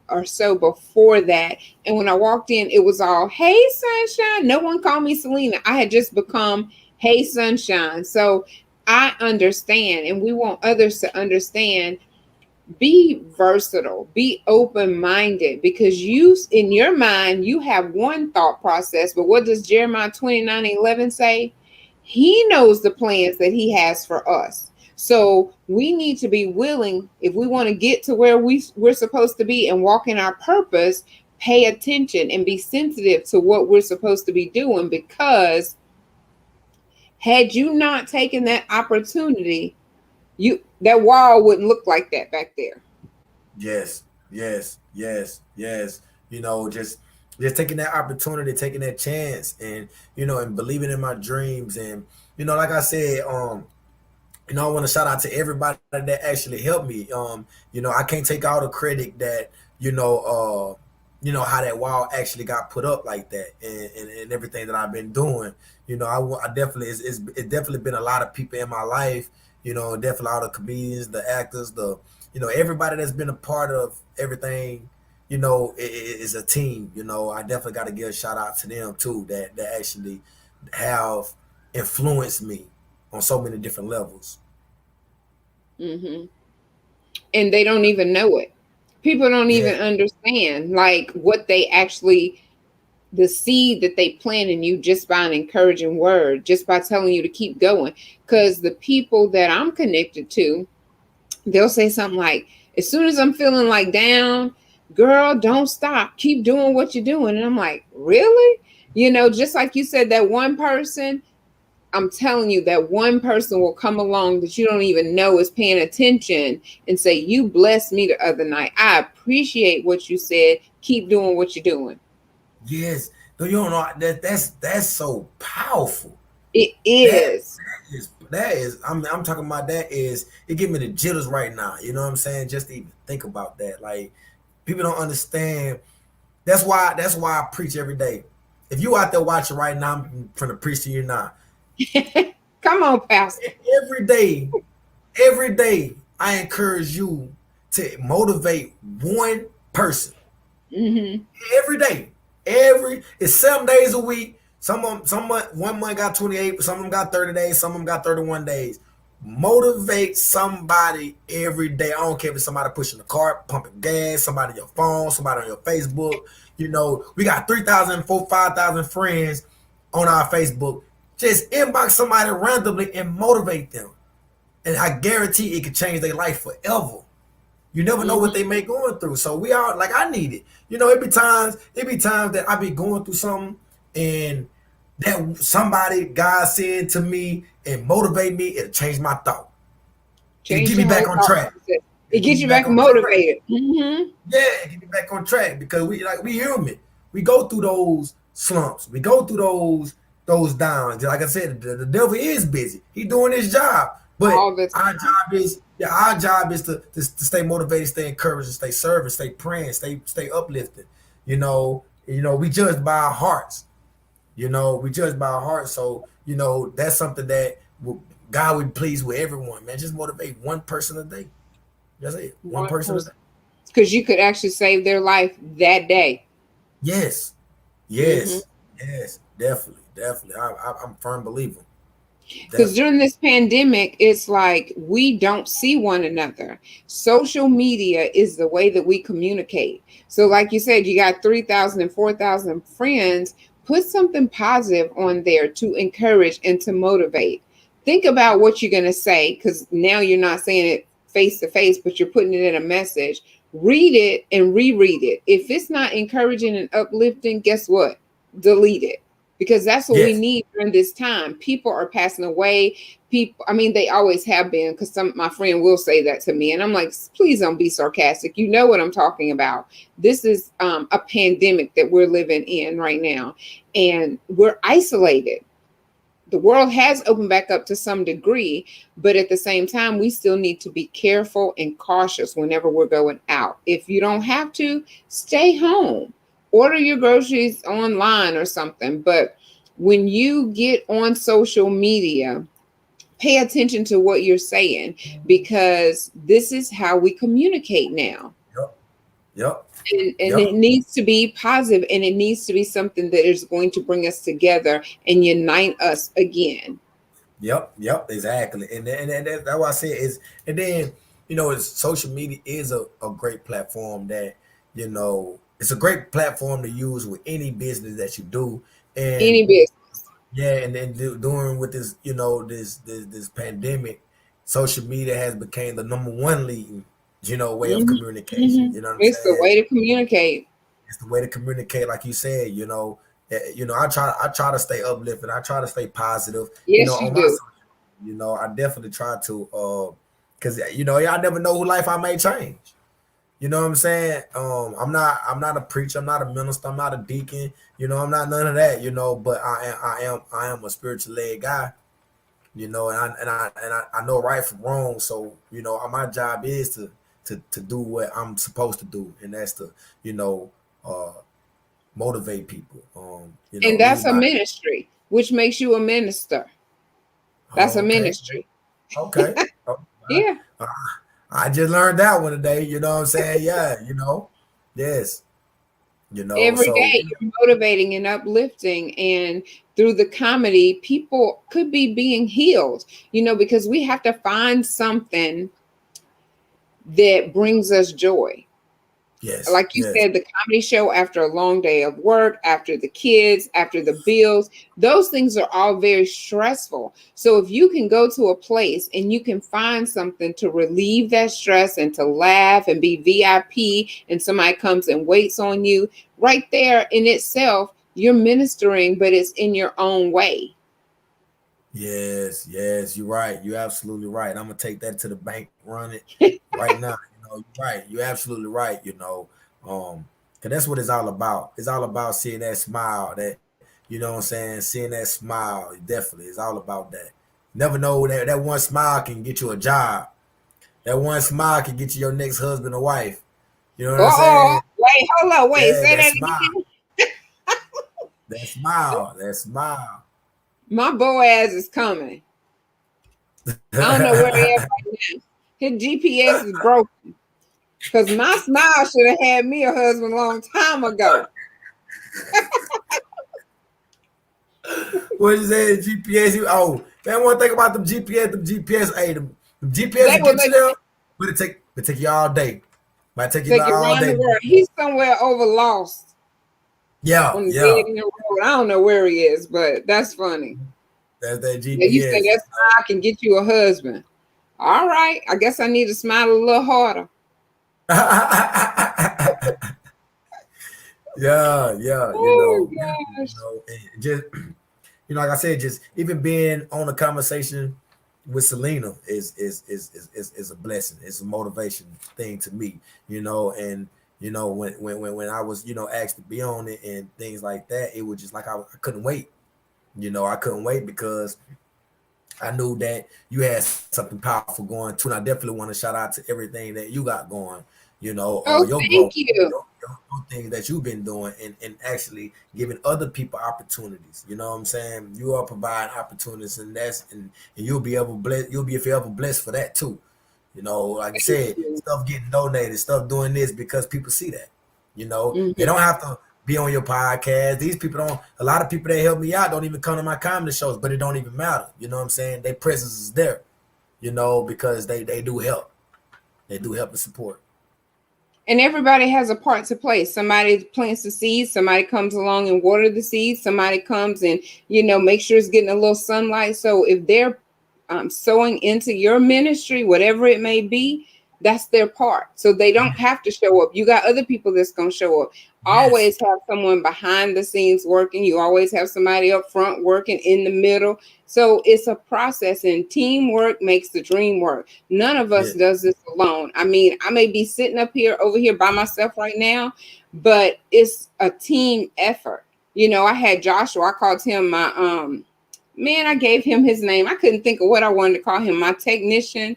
or so before that. And when I walked in, it was all, hey, sunshine. No one called me Selena. I had just become, hey, sunshine. So I understand, and we want others to understand, be versatile, be open-minded, because you, in your mind, you have one thought process, but what does Jeremiah 29:11 say? He knows the plans that he has for us. So we need to be willing, if we want to get to where we're supposed to be and walk in our purpose, pay attention and be sensitive to what we're supposed to be doing, because had you not taken that opportunity, you, that wall wouldn't look like that back there. Yes, yes. Just taking that opportunity, taking that chance, and and believing in my dreams, and like I said, I want to shout out to everybody that actually helped me. I can't take all the credit that how that wall actually got put up like that, and everything that I've been doing. I definitely it's definitely been a lot of people in my life. Definitely all the comedians, the actors, everybody that's been a part of everything. Is a team. I definitely got to give a shout out to them too. That actually have influenced me on so many different levels. Hmm. And they don't even know it. People don't Yeah. even understand like what they actually, the seed that they plant in you, just by an encouraging word, just by telling you to keep going. Because the people that I'm connected to, they'll say something like, as soon as I'm feeling like down, girl, don't stop, keep doing what you're doing. And I'm like, really? Just like you said, that one person, I'm telling you, that one person will come along that you don't even know is paying attention and say, you blessed me the other night. I appreciate what you said. Keep doing what you're doing. Yes. No, you don't know that's so powerful. It That is. that is. I'm talking about that is it give me the jitters right now. You know what I'm saying? Just to even think about that. Like people don't understand. That's why I preach every day. If you out there watching right now, I'm from the preach to you now. Come on, Pastor. Every day, every day, I encourage you to motivate one person. Hmm. Every day. It's 7 days a week. Some month 1 month got 28, some of them got 30 days, some of them got 31 days. Motivate somebody every day. I don't care if it's somebody pushing the cart, pumping gas, somebody on your phone, somebody on your Facebook. We got 3,000, 5,000 friends on our Facebook. Just inbox somebody randomly and motivate them. And I guarantee it could change their life forever. You never know what they Hmm. may going through. So we are like I need it. It be times that I be going through something and that somebody God said to me and motivate me, it'll change my thought. It'll Change get your me whole back on thought track. process. It It'll get gets me you back back on track. motivated. Mm-hmm. Yeah, get me back on track because we human. We go through those slumps. We go through those downs. Like I said, the devil is busy. He doing his job. But All the time. our job is to stay motivated, stay encouraged, and stay serving, stay praying, stay uplifted. We judge by our hearts. We judge by our hearts. So, that's something that God would please with everyone, man. Just motivate one person a day. That's it. One One person a day. person. Because you could actually save their life that day. Yes. Mm-hmm. Yes, yes, definitely, definitely. I'm a firm believer. Because Definitely. during this pandemic, it's like we don't see one another. Social media is the way that we communicate. So, like you said, you got 3,000 and 4,000 friends. Put something positive on there to encourage and to motivate. Think about what you're going to say because now you're not saying it face to face, but you're putting it in a message. Read it and reread it. If it's not encouraging and uplifting, guess what? Delete it because that's what we Yes. need during this time. People are passing away. People, I mean, they always have been because some my friend will say that to me, and I'm like, please don't be sarcastic. You know what I'm talking about. This is a pandemic that we're living in right now, and we're isolated. The world has opened back up to some degree, but at the same time, we still need to be careful and cautious whenever we're going out. If you don't have to, stay home. Order your groceries online or something. But when you get on social media, pay attention to what you're saying because this is how we communicate now. Yep. Yep. And Yep. it needs to be positive and it needs to be something that is going to bring us together and unite us again. Yep. Yep. Exactly. And that's why I say is, and then social media is a great platform that it's a great platform to use with any business that you do. And Any business. yeah, and then during with this, this pandemic, social media has become the number one leading, way of Mhm, communication. mhm. You know what I'm It's the saying? way to communicate. It's the way to communicate, like you said. I try to stay uplifting. I try to stay positive. Yes, you On my do. social. I definitely try to, because y'all never know who life I may change. You know what I'm saying? I'm not a preacher. I'm not a minister. I'm not a deacon. I'm not none of that. But I am a spiritual led guy. And I know right from wrong. So my job is to do what I'm supposed to do, and that's to you know uh, motivate people. And Lead that's a by. ministry, which makes you a minister. That's a Oh, okay, ministry. okay. Oh, Yeah. I, I just learned that one today. You know what I'm saying? Yeah. Yes. Every So day you're motivating and uplifting. And through the comedy, people could be being healed, because we have to find something that brings us joy. yes, Like you yes, said, the comedy show after a long day of work, after the kids, after the bills, those things are all very stressful. So if you can go to a place and you can find something to relieve that stress and to laugh and be VIP and somebody comes and waits on you, right there in itself, you're ministering, but it's in your own way. yes, yes. You're right. You're absolutely right. I'm gonna take that to the bank, run it right now. You're right. You're absolutely right. Cause that's what it's all about. It's all about seeing that smile. What I'm saying, seeing that smile. Definitely, it's all about that. Never know that one smile can get you a job. That one smile can get you your next husband or wife. You know what I'm Oh, saying? wait, hold on, wait, Yeah, say that that smile, again. that smile, that smile. My Boaz is coming. I don't know where he is right now. His GPS is broken. Because my smile should have had me a husband a long time ago. What you say? GPS? Man, one thing about them GPS, hey, them GPS They will will get let you there, but it take you all day. Might take you you take like you all around day. the world. He's somewhere over lost Yeah, on the dead yeah. end road. I don't know where he is, but that's funny. That's that Yeah, you say GPS. that smile can get you a husband. All right. I guess I need to smile a little harder. Yeah, yeah, Oh definitely, gosh. and just like I said, just even being on a conversation with Celena is a blessing. It's a motivation thing to me, and when I was asked to be on it and things like that, it was just like I couldn't wait. I couldn't wait because I knew that you had something powerful going too, and I definitely want to shout out to everything that you got going. Oh, Your growth, thank you. your things that you've been doing, and actually giving other people opportunities. You know what I'm saying? You are providing opportunities, and you'll be able blessed. You'll be forever blessed for that too. Like you Thank said, you. stuff getting donated, stuff doing this because people see that. They Hmm. don't have to be on your podcast. These people don't. A lot of people that help me out don't even come to my comedy shows, but it don't even matter. You know what I'm saying? Their presence is there. Because they do help. They do help and support. And everybody has a part to play. Somebody plants the seeds, somebody comes along and water the seeds, somebody comes and make sure it's getting a little sunlight. So if they're sowing into your ministry, whatever it may be, that's their part. So they don't have to show up. You got other people that's going to show up. Yes. Always have someone behind the scenes working. You always have somebody up front working in the middle. So it's a process, and teamwork makes the dream work. None of us Yeah. does this alone. I mean, I may be sitting up here over here by myself right now, but it's a team effort. I had Joshua. I called him my man. I gave him his name. I couldn't think of what I wanted to call him. My technician,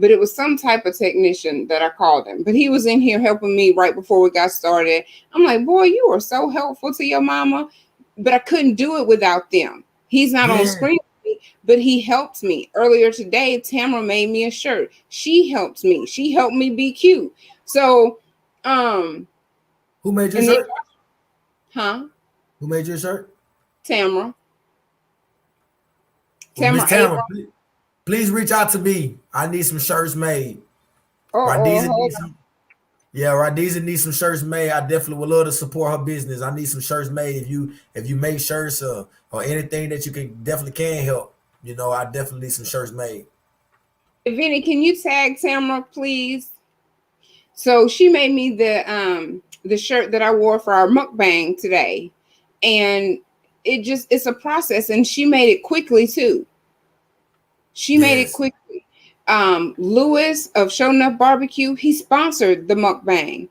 but it was some type of technician that I called him. But he was in here helping me right before we got started. I'm like, boy, you are so helpful to your mama, but I couldn't do it without them. He's not on Yeah. screen, but he helped me. Earlier today, Tamara made me a shirt. She helped me. She helped me be cute. So, Who made your and then, shirt? huh? Who made your shirt? Tamara. Well, Miss Tamara Tamara, Abram. please reach out to me. I need some shirts made. Oh, RaDeazy hold needs some. Yeah, RaDeazy needs some shirts made. I definitely would love to support her business. I need some shirts made. If you make shirts or anything that you can help. I definitely need some shirts made. on. Vinny, can you tag Tamara, please? So she made me the shirt that I wore for our mukbang today. And it's a process, and she made it quickly too. She made it Yes. quickly. Lewis of Show Enough Barbecue, he sponsored the mukbang.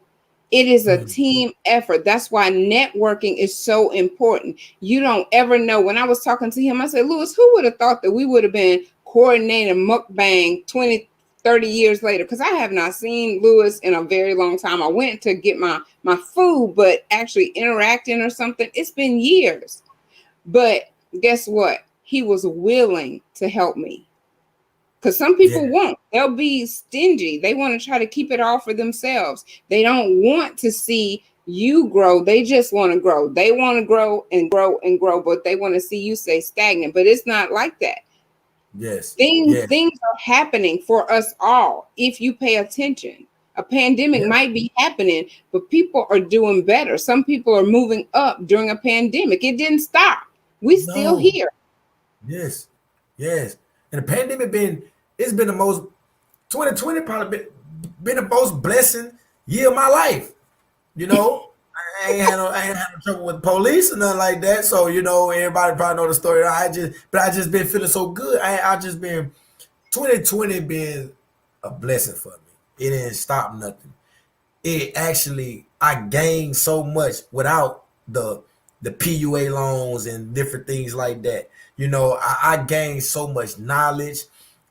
It is a Mm. team effort. That's why networking is so important. You don't ever know. When I was talking to him, I said, Lewis, who would have thought that we would have been coordinating mukbang 20, 30 years later? Because I have not seen Lewis in a very long time. I went to get my food, but actually interacting or something, it's been years. But guess what? He was willing to help me. Because some Yeah. people won't. They'll be stingy. They want to try to keep it all for themselves. They don't want to see you grow. They just want to grow. They want to grow and grow and grow, but they want to see you stay stagnant. But it's not like that. Yes. Things Yeah. things are happening for us all if you pay attention. A pandemic Yeah. might be happening, but people are doing better. Some people are moving up during a pandemic. It didn't stop. We still No. here. Yes. Yes. And the pandemic it's been the most 2020 probably been the most blessing year of my life. You know, I ain't had no trouble with police or nothing like that. So everybody probably know the story. I just been feeling so good. I just been 2020 been a blessing for me. It didn't stop nothing. It actually I gained so much without the PUA loans and different things like that. I gained so much knowledge.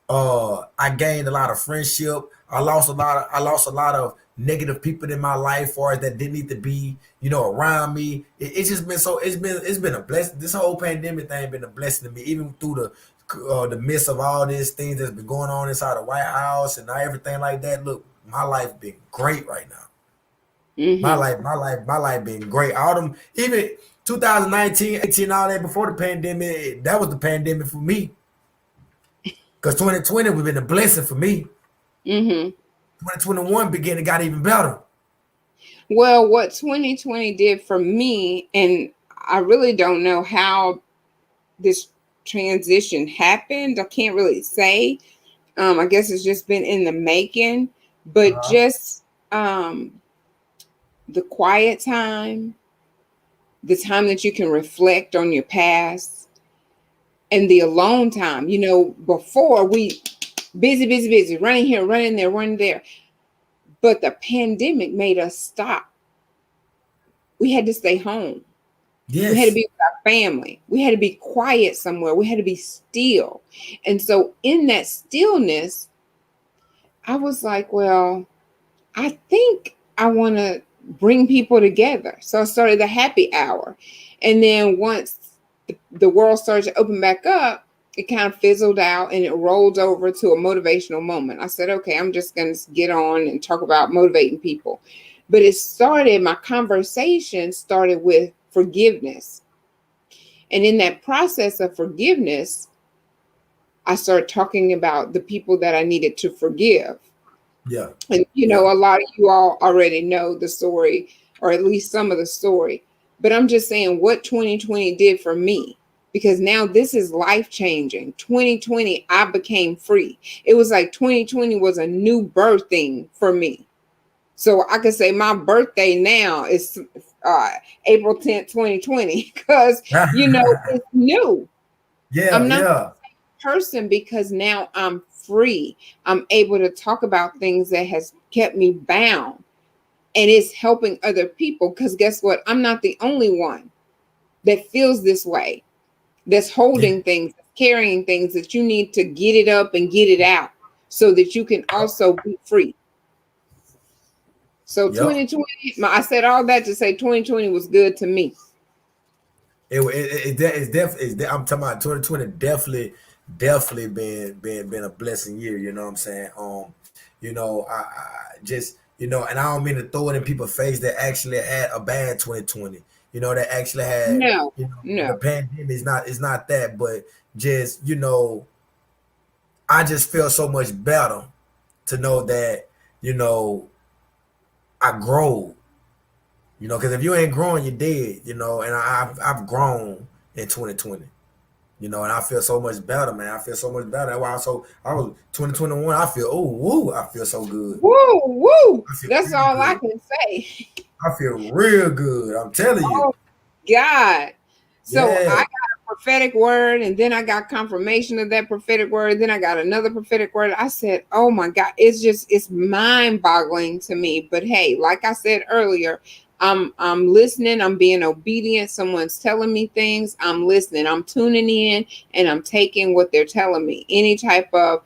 I gained a lot of friendship. I lost a lot of negative people in my life for that didn't need to be, around me. It's just been it's been a blessing. This whole pandemic thing been a blessing to me, even through the midst of all these things that's been going on inside the White House and everything like that. Look, my life been great right now. Hmm. My life been great. All them even 2019, 18, all that before the pandemic, that was the pandemic for me. Because 2020 was been a blessing for me. Hmm. 2021 began, it got even better. Well, what 2020 did for me, and I really don't know how this transition happened. I can't really say. I guess it's just been in the making, but Uh-huh. just um, the quiet time, the time that you can reflect on your past, and the alone time. Before we busy, busy, busy, running here, running there, running there. But the pandemic made us stop. We had to stay home. We had to Yes. be with our family. We had to be quiet somewhere. We had to be still. And so in that stillness, I was like, well, I think I want to bring people together. So I started the happy hour. And then once the world started to open back up, it kind of fizzled out and it rolled over to a motivational moment. I said, okay, I'm just going to get on and talk about motivating people. But my conversation started with forgiveness. And in that process of forgiveness, I started talking about the people that I needed to forgive. Yeah. And, Yeah. a lot of you all already know the story, or at least some of the story. But I'm just saying what 2020 did for me, because now this is life changing. 2020, I became free. It was like 2020 was a new birthing for me. So I could say my birthday now is uh, April 10th, 2020, because, it's new. Yeah. I'm not Yeah. person because now I'm free. I'm able to talk about things that has kept me bound, and it's helping other people, because guess what? I'm not the only one that feels this way, that's Yeah. holding things, carrying things, that you need to get it up and get it out so that you can also be free. So Yep. 2020, I said all that to say 2020 was good to me. I'm talking about 2020 definitely been a blessing year. You know what I'm saying? I just and I don't mean to throw it in people's face that actually had a bad 2020. That actually had No, the no. pandemic is not that, but just I just feel so much better to know that you know I grow. Because if you ain't growing, you're dead. And I've grown in 2020. And I feel so much better, man. I feel so much better. That's why I was 2021. I feel I feel so good. Woo, woo. I feel That's really all I good. can say. I feel real good. I'm telling you. Oh, God. So I Yeah. got a prophetic word, and then I got confirmation of that prophetic word. Then I got another prophetic word. I said, oh my God, it's mind boggling to me. But hey, like I said earlier, I'm listening, I'm being obedient. Someone's telling me things, I'm listening, I'm tuning in, and I'm taking what they're telling me. Any type of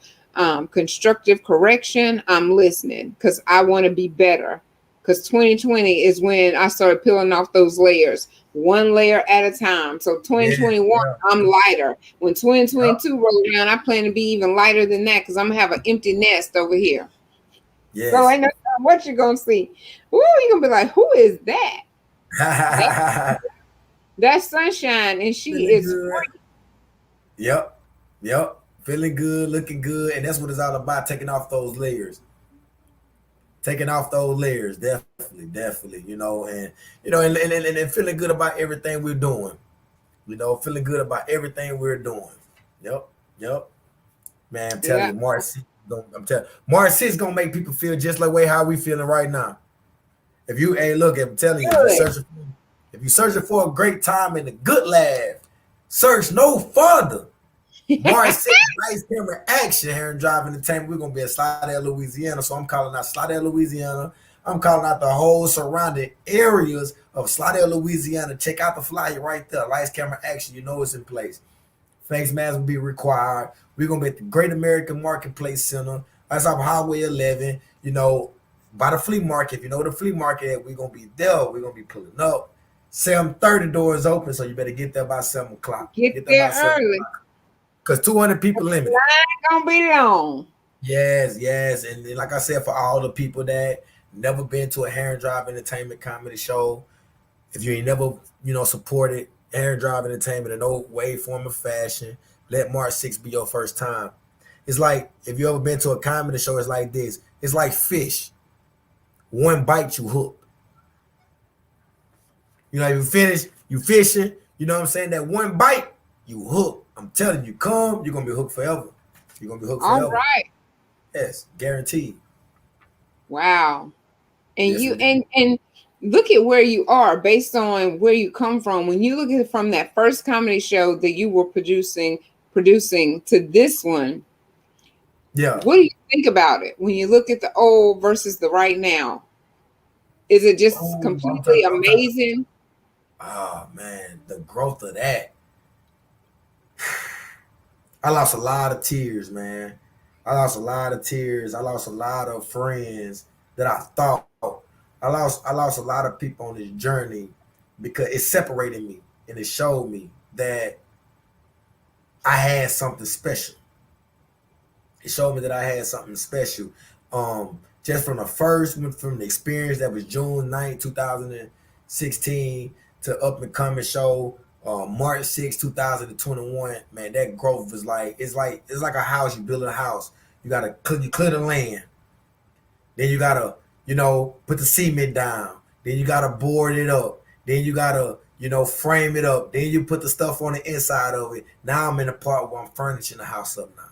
constructive correction, I'm listening, because I want to be better. Because 2020 is when I started peeling off those layers, one layer at a time. So Yeah. 2021, Yeah. I'm lighter. When Yep. 2022 rolls around, I plan to be even lighter than that, because I'm gonna have an empty nest over here. So Yes. ain't no what you're gonna see. Ooh, you're gonna be like, who is that? That that's Sunshine, and she Feeling is good. free. Yep. Yep. Feeling good, looking good, and that's what it's all about. Taking off those layers. Taking off those layers, definitely. And feeling good about everything we're doing. Feeling good about everything we're doing. Yep, yep. Man, I'm telling Yeah, you, March 6 gonna make people feel just like way how we feeling right now. Hey, look, I'm telling you, if you searching for a great time and a good laugh, search no further. good. March 6th, nice camera action here in Drive Entertainment. We're gonna be in Slidell, Louisiana. So I'm calling out Slidell, Louisiana. I'm calling out the whole surrounding areas of Slidell, Louisiana. Check out the flyer right there. Lights, camera, action. You know it's in place. Face masks will be required. We're gonna be at the Great American Marketplace Center. That's off Highway 11. By the flea market. If you know the flea market, we're gonna be there. We're gonna be pulling up. 7:30 doors open, so you better get there by 7 o'clock. Get Get there by there 7 early. o'clock. Because 200 people limited. Line gonna be long. Yes, yes. And then, like I said, for all the people that never been to a Herrin Drive Entertainment comedy show, if you ain't never, supported Herrin Drive Entertainment in no way, form, or fashion, let March 6th be your first time. It's like if you ever been to a comedy show, it's like this. It's like fish. One bite, you hooked. You finish, you fishing, you know what I'm saying? That one bite, you hooked. I'm telling you, you're gonna be hooked forever. You're gonna be hooked All forever. right. Yes, guaranteed. Wow. And Yes, you indeed. and look at where you are based on where you come from. When you look at it from that first comedy show that you were producing to this one, Yeah. what do you think about it when you look at the old versus the right now? Is it just Oh, completely I'm trying. amazing? Oh man, the growth of that. I lost a lot of tears, man. I lost a lot of tears. I lost a lot of friends that I thought. I lost a lot of people on this journey because it separated me and it showed me that I had something special. It showed me that I had something special. Just from the experience that was June 9th, 2016 to up and coming show, March 6th, 2021, man, that growth was like it's like a house. You build a house. You clear the land. Then you gotta, put the cement down. Then you gotta board it up. Then you gotta, frame it up. Then you put the stuff on the inside of it. Now I'm in the part where I'm furnishing the house up now.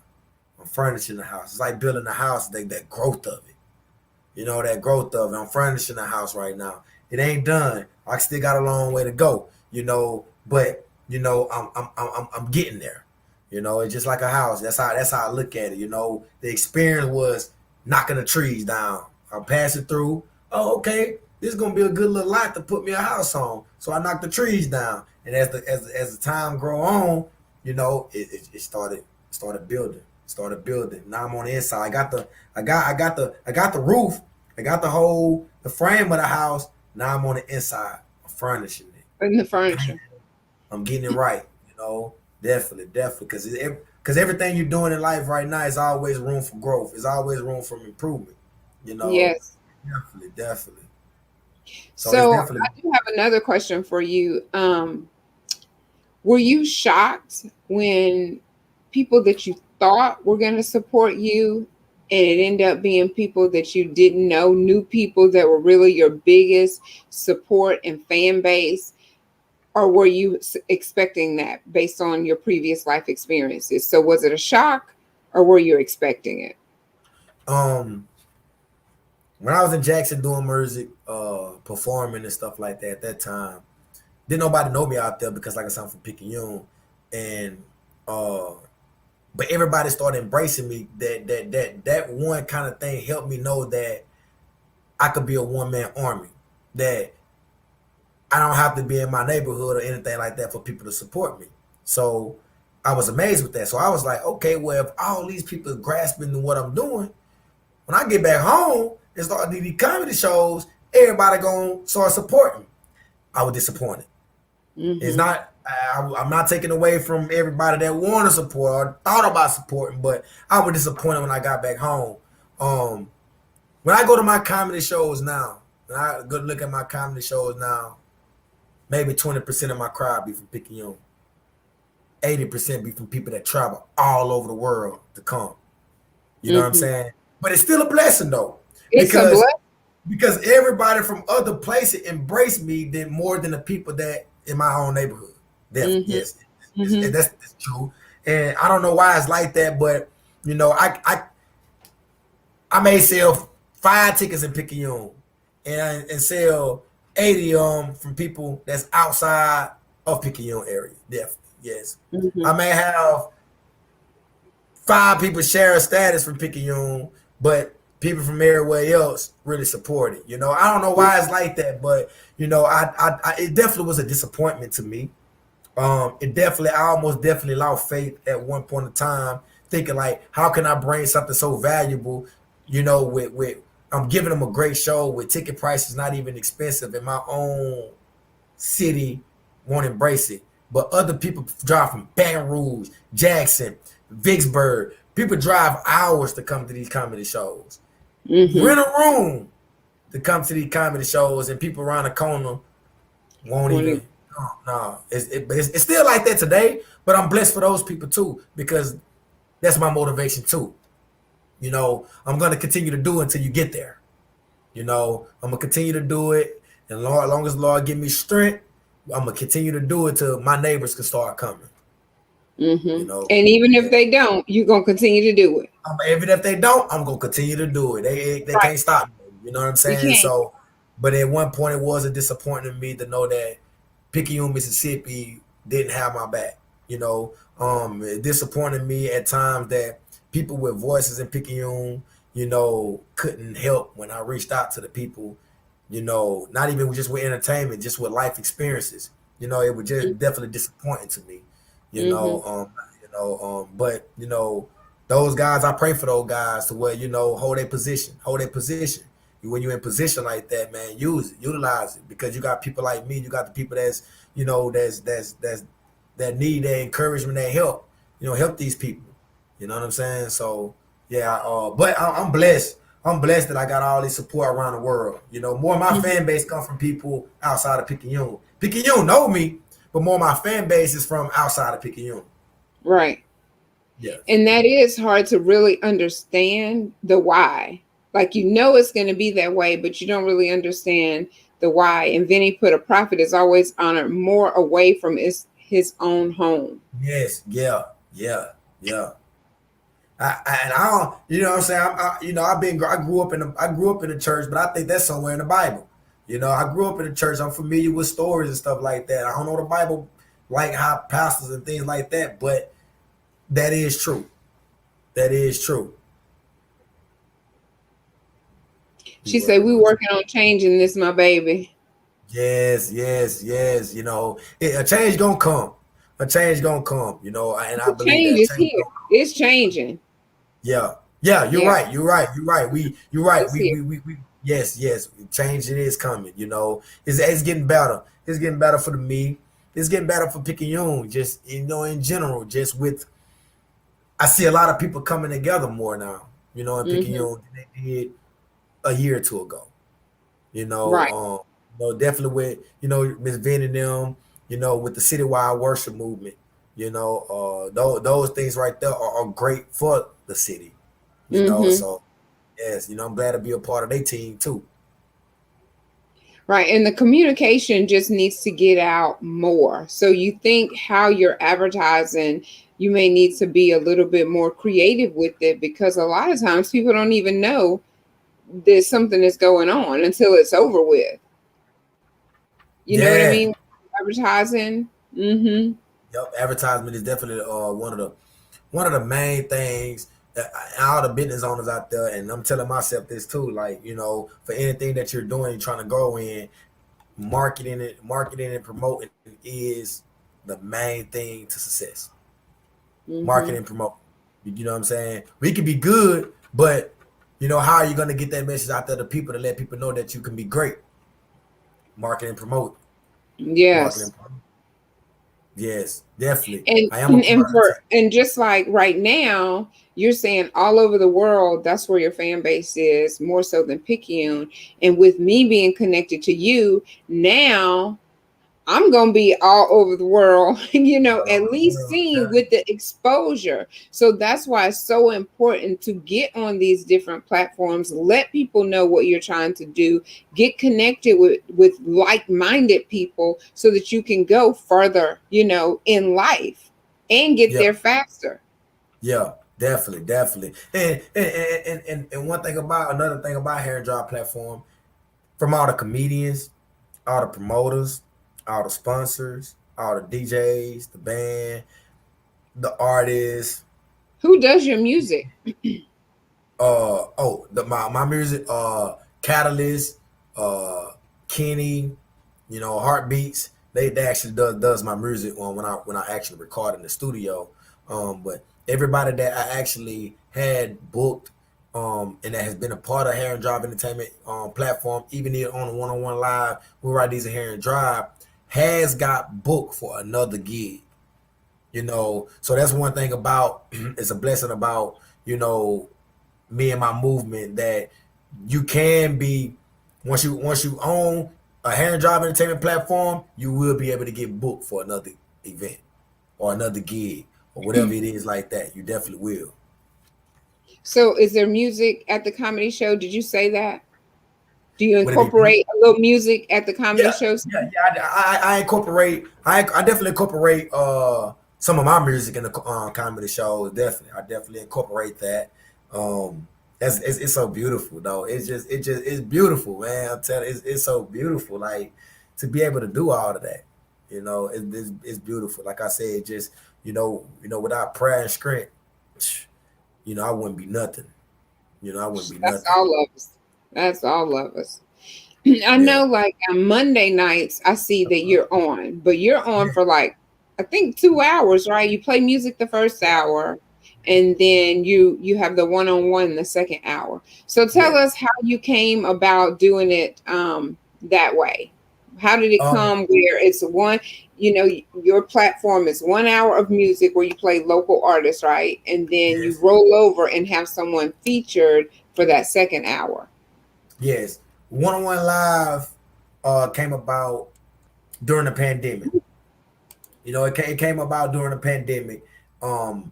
I'm furnishing the house. It's like building a house, that growth of it. That growth of it. I'm furnishing the house right now. It ain't done. I still got a long way to go, but I'm getting there. It's just like a house. That's how I look at it. The experience was knocking the trees down. I'm passing through. Oh, okay. This is gonna be a good little lot to put me a house on. So I knocked the trees down. And as the time grow on, it started building. Started building. Now I'm on the inside. I got the roof. I got the frame of the house. Now I'm on the inside. I'm furnishing it. In the furniture. I'm getting it right. Definitely, definitely, because everything you're doing in life right now is always room for growth. It's always room for improvement. You know, Yes. definitely, definitely. So it's So definitely. I do have another question for you. Were you shocked when people that you thought were going to support you and it ended up being people that you didn't know, new people that were really your biggest support and fan base? Or were you expecting that based on your previous life experiences? So was it a shock or were you expecting it? Um, when I was in Jackson doing music, performing and stuff like that, at that time, didn't nobody know me out there because, like I said, I'm from Picayune, and uh, but everybody started embracing me. That one kind of thing helped me know that I could be a one man army. That I don't have to be in my neighborhood or anything like that for people to support me. So I was amazed with that. So I was like, okay, well, if all these people are grasping what I'm doing, when I get back home and start doing these comedy shows, everybody gonna start supporting. I was disappointed. It's Mm-hmm. not. I'm not taking away from everybody that want to support or thought about supporting, but I was disappointed when I got back home. Um, when I go to my comedy shows now, when I go look at my comedy shows now, maybe 20% of my crowd be from Picayune. 80% be from people that travel all over the world to come. You know what I'm Mm-hmm. saying? But it's still a blessing though, It's a because blessing. because everybody from other places embrace me than more than the people that in my own neighborhood. Definitely, Mm-hmm. yes, Mm-hmm. that's true. And I don't know why it's like that, but I may sell 5 tickets in Picayune and sell 80 from people that's outside of Picayune area. Definitely, yes. Mm-hmm. I may have 5 people share a status from Picayune, but people from everywhere else really support it. I don't know why it's like that, but it definitely was a disappointment to me. I almost definitely lost faith at one point in time, thinking like, how can I bring something so valuable? With I'm giving them a great show with ticket prices not even expensive in my own city, won't embrace it. But other people drive from Baton Rouge, Jackson, Vicksburg. People drive hours to come to these comedy shows. Mm-hmm. Rent a room to come to these comedy shows, and people around the corner won't even. No. It's still like that today, but I'm blessed for those people too because that's my motivation too. I'm gonna continue to do it until you get there. I'm gonna continue to do it, and Lord, as long as the Lord give me strength, I'm gonna continue to do it till my neighbors can start coming. You Mm-hmm. know, And even if yeah. they don't, you're gonna continue to do Even if they don't, I'm gonna continue to do it. They it. can't stop me. You know what I'm You saying? can't. So But at one point, it was a disappointment to me to know that Picayune, Mississippi didn't have my back. It disappointed me at times that people with voices in Picayune, couldn't help when I reached out to the people, not even just with entertainment, just with life experiences. It was just definitely disappointing to me, you Mm-hmm. know, but those guys, I pray for those guys to where, hold their position. When you're in position like that, man, use it, utilize it, because you got people like me, you got the people that need that encouragement, that help, help these people. You know what I'm saying? So yeah, but I'm blessed. I'm blessed that I got all this support around the world. More of my fan base come from people outside of Picayune. Picayune know me, but more of my fan base is from outside of Picayune. Right. Yes. And that is hard to really understand the why. Like, it's going to be that way, but you don't really understand the why. And Vinny put, a prophet is always honored more away from his own home. Yes. Yeah. Yeah. Yeah. And I don't, what I'm saying. I grew up in the church, but I think that's somewhere in the Bible. I grew up in the church. I'm familiar with stories and stuff like that. I don't know the Bible like how pastors and things like that, but that is true. That is true. We She said, working "We on change. working on changing this, my baby." Yes, yes, yes. A change gonna come. A change gonna come. And I The believe change that is change here. gonna come. It's changing. Yeah, yeah. You're Yeah, right. You're right. You're right. You're right. it's here. We. Yes, yes. Change it is coming. It's getting better. It's getting better for the me. It's getting better for Picayune. Just in general. Just with, I see a lot of people coming together more now. In Hmm. Picayune than they did a year or two ago. Right. Definitely with Miss Vin and them, with the citywide worship movement. Those things right there are great for the city. Hmm. So yes, I'm glad to be a part of their team too. Right. And the communication just needs to get out more. So you think how you're advertising, you may need to be a little bit more creative with it, because a lot of times people don't even know there's something that's going on until it's over with. You know what I Yeah. mean? Advertising. Mm-hmm. Yep. Advertisement is definitely one of the main things that all the business owners out there, and I'm telling myself this too. Like, for anything that you're doing, you're trying to go in, marketing and promoting is the main thing to success. Mm-hmm. Marketing and promote. You know what I'm saying? We can be good, but how are you going to get that message out there to people to let people know that you can be great? Marketing and promote. Marketing Yes. and promote. Yes, definitely. And I am a and part of the for team. and just like right now, you're saying all over the world, that's where your fan base is, more so than Picayune. And with me being connected to you now, I'm going to be all over the world, at least seen with the exposure. So that's why it's so important to get on these different platforms, let people know what you're trying to do, get connected with like-minded people so that you can go further, in life and get Yeah, there faster. yeah, definitely, definitely. And one thing about another thing about Hair and Drop platform, from all the comedians, all the promoters, all the sponsors, all the DJs, the band, the artists, Who does your music? my music, Catalyst, uh Kenny, Heartbeats. They actually does my music when I actually record in the studio. But everybody that I actually had booked, and that has been a part of Hair and Drive Entertainment platform, even here on the one-on-one live with RaDeazy Herrin Drive, has got booked for another gig. So that's one thing about it's a blessing about, me and my movement, that you can be, once you own a Hair and Drive Entertainment platform, you will be able to get booked for another event or another gig or whatever it is like that. You definitely will. So is there music at the comedy show? Did you say that? Do you Would it be? incorporate a little music at the comedy Yeah, shows? yeah. I incorporate. I definitely incorporate some of my music in the comedy shows. Definitely, I definitely incorporate that. Um, it's so beautiful though. It's beautiful, man. I'm telling you, it's so beautiful. Like to be able to do all of that, it's beautiful. Like I said, just without prayer and strength, I wouldn't be nothing. I wouldn't be That's nothing. all of us. That's all of us. I Yeah. know, like on Monday nights, I see that you're on, but you're on for like, I think 2 hours, right? You play music the first hour, and then you have the one-on-one the second hour. So tell Yeah. us how you came about doing it that way. How did it Um. come where it's one, your platform is 1 hour of music where you play local artists, right? And then you Yes. roll over and have someone featured for that second hour. Yes. One on one live came about during the pandemic. It came about during the pandemic. Um,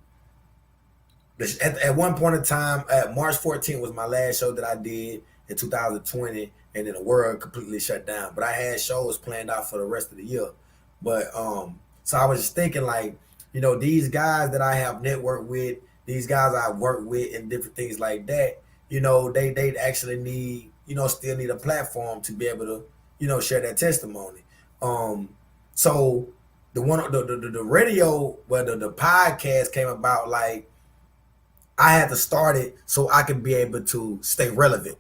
at one point in time, March 14th was my last show that I did in 2020, and then the world completely shut down. But I had shows planned out for the rest of the year. But so I was just thinking, like, these guys that I have networked with, these guys I've worked with, and different things like that, they actually need, still need a platform to be able to, share their testimony. Um, so the radio, well, the podcast came about like I had to start it so I can be able to stay relevant,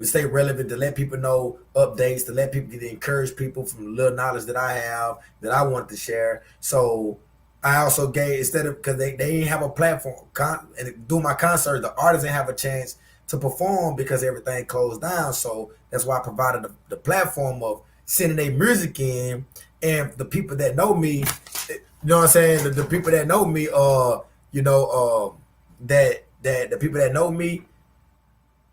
to let people know updates, to let people, to encourage people from the little knowledge that I have that I want to share. So I also gave, instead of, because they didn't have a platform and do my concert, the artists didn't have a chance to perform because everything closed down. So that's why I provided the platform of sending their music in, and the people that know me, you know what I'm saying? The people that know me, you know, that the people that know me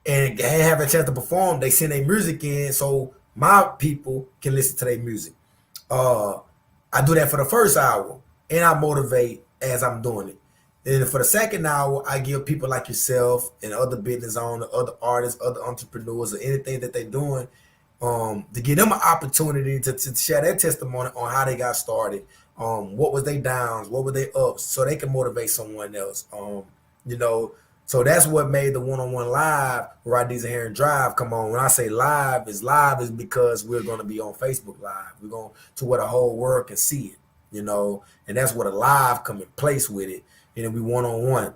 and have a chance to perform, they send their music in so my people can listen to their music. Uh, I do that for the first hour, and I motivate as I'm doing it. And for the second hour, I give people like yourself and other business owners, other artists, other entrepreneurs, or anything that they're doing, to give them an opportunity to share their testimony on how they got started, what was they downs, what were they ups, so they can motivate someone else. You know, so that's what made the one-on-one live RaDeazy Herrin Drive come on. When I say live is because we're going to be on Facebook Live. We're going to where the whole world can see it, and that's what a live come in place with it. And then we one-on-one,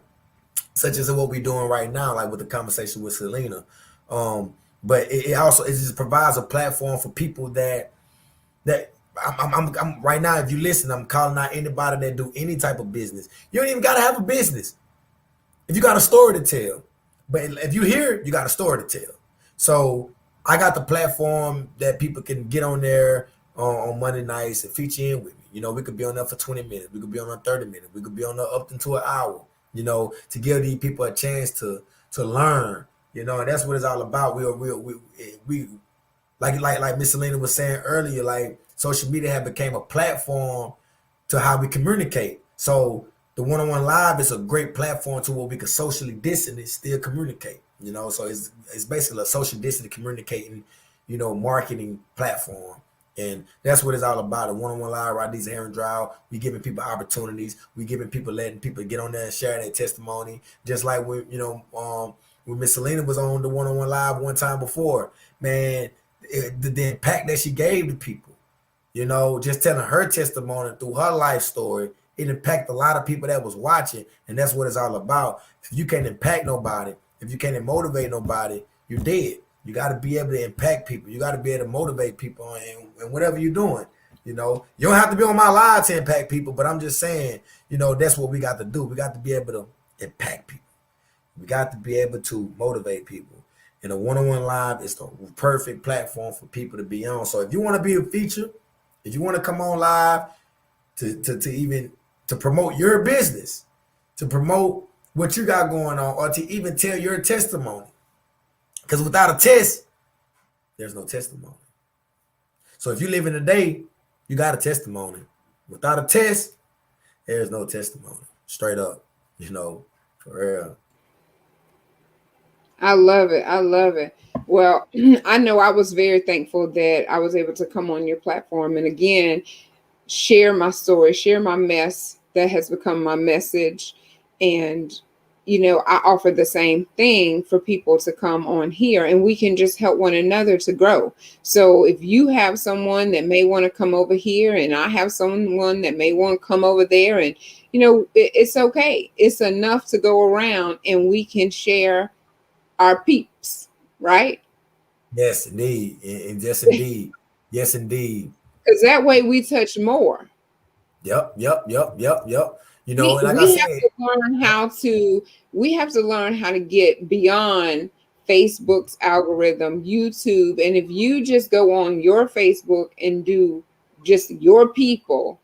such as what we're doing right now, like with the conversation with Celena. Um, but it also, it just provides a platform for people that I'm right now. If you listen, I'm calling out anybody that do any type of business. You don't even got to have a business if you got a story to tell. But if you hear, you got a story to tell. So I got the platform that people can get on there on Monday nights and feature in with me. We could be on there for 20 minutes. We could be on there 30 minutes. We could be on there up into an hour, to give these people a chance to learn. And that's what it's all about. We like Miss Celena was saying earlier, like social media have became a platform to how we communicate. So the one-on-one live is a great platform to where we can socially distance and still communicate. So it's basically a social distance communicating, marketing platform. And that's what it's all about. A one-on-one live, RaDeazy Herrin Drive. We giving people opportunities. We giving people, letting people get on there and share their testimony. Just like when Miss Celena was on the one-on-one live one time before, man, the impact that she gave to people, just telling her testimony through her life story, it impacted a lot of people that was watching. And that's what it's all about. If you can't impact nobody, if you can't motivate nobody, you're dead. You got to be able to impact people. You got to be able to motivate people and whatever you're doing. You don't have to be on my live to impact people, but I'm just saying, that's what we got to do. We got to be able to impact people. We got to be able to motivate people. And a one-on-one live is the perfect platform for people to be on. So if you want to be a feature, if you want to come on live to even to promote your business, to promote what you got going on, or to even tell your testimony. Because without a test, there's no testimony. So if you live in the day, you got a testimony. Without a test, there's no testimony. Straight up, for real. I love it. I love it. Well, I know I was very thankful that I was able to come on your platform and again share my story, share my mess that has become my message, and I offer the same thing for people to come on here, and we can just help one another to grow. So if you have someone that may want to come over here, and I have someone that may want to come over there, and it's okay. It's enough to go around, and we can share our peeps, right? Yes, indeed. And yes, indeed. Yes, indeed. Because that way we touch more. Yep, yep, yep, yep, yep. we And like I we have said, to learn how to we have to learn how to get beyond Facebook's algorithm, YouTube. And if you just go on your Facebook and do just your people,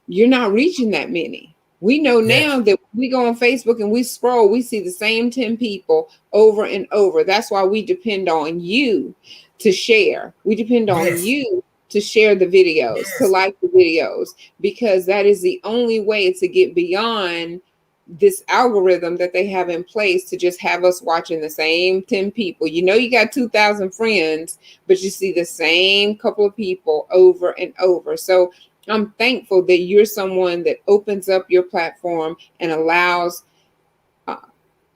you're not reaching that many. We know yes, now that we go on Facebook and we scroll, we see the same 10 people over and over. That's why we depend on you to share. We depend on yes, you to share the videos, to yes. like the videos, because that is the only way to get beyond this algorithm that they have in place to just have us watching the same 10 people. You got 2,000 friends, but you see the same couple of people over and over. So I'm thankful that you're someone that opens up your platform and allows uh,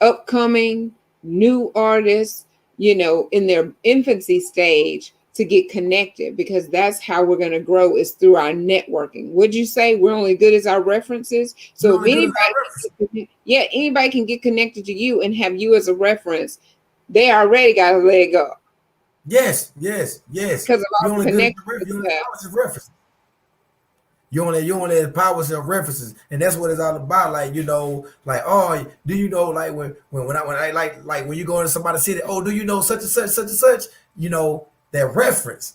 upcoming new artists, in their infancy stage to get connected, because that's how we're going to grow, is through our networking. Would you say we're only good as our references? We're So if only good as our reference. anybody can get connected to you and have you as a reference, they already got a leg up Yes, yes, yes. because of You all the only good as connections the reference. that You you only have. powers of reference. You only have powers of references, and that's what it's all about. Like like do you know like when I like when you go into somebody's city, oh, do you know such and such? That reference,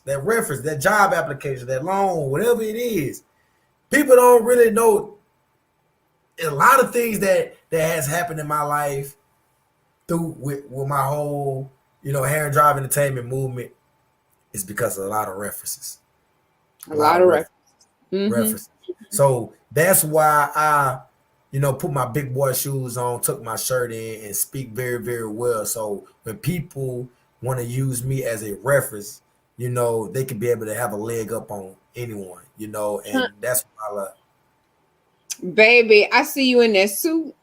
that job application, that loan, whatever it is. People don't really know a lot of things that has happened in my life through with my whole Herrin Drive Entertainment movement is because of a lot of references, A a lot lot of of references. references. References. So that's why I put my big boy shoes on, tuck my shirt in, and speak very, very well. So when people want to use me as a reference, they could be able to have a leg up on anyone, Hmm. and that's what I love. Baby, I see you in that suit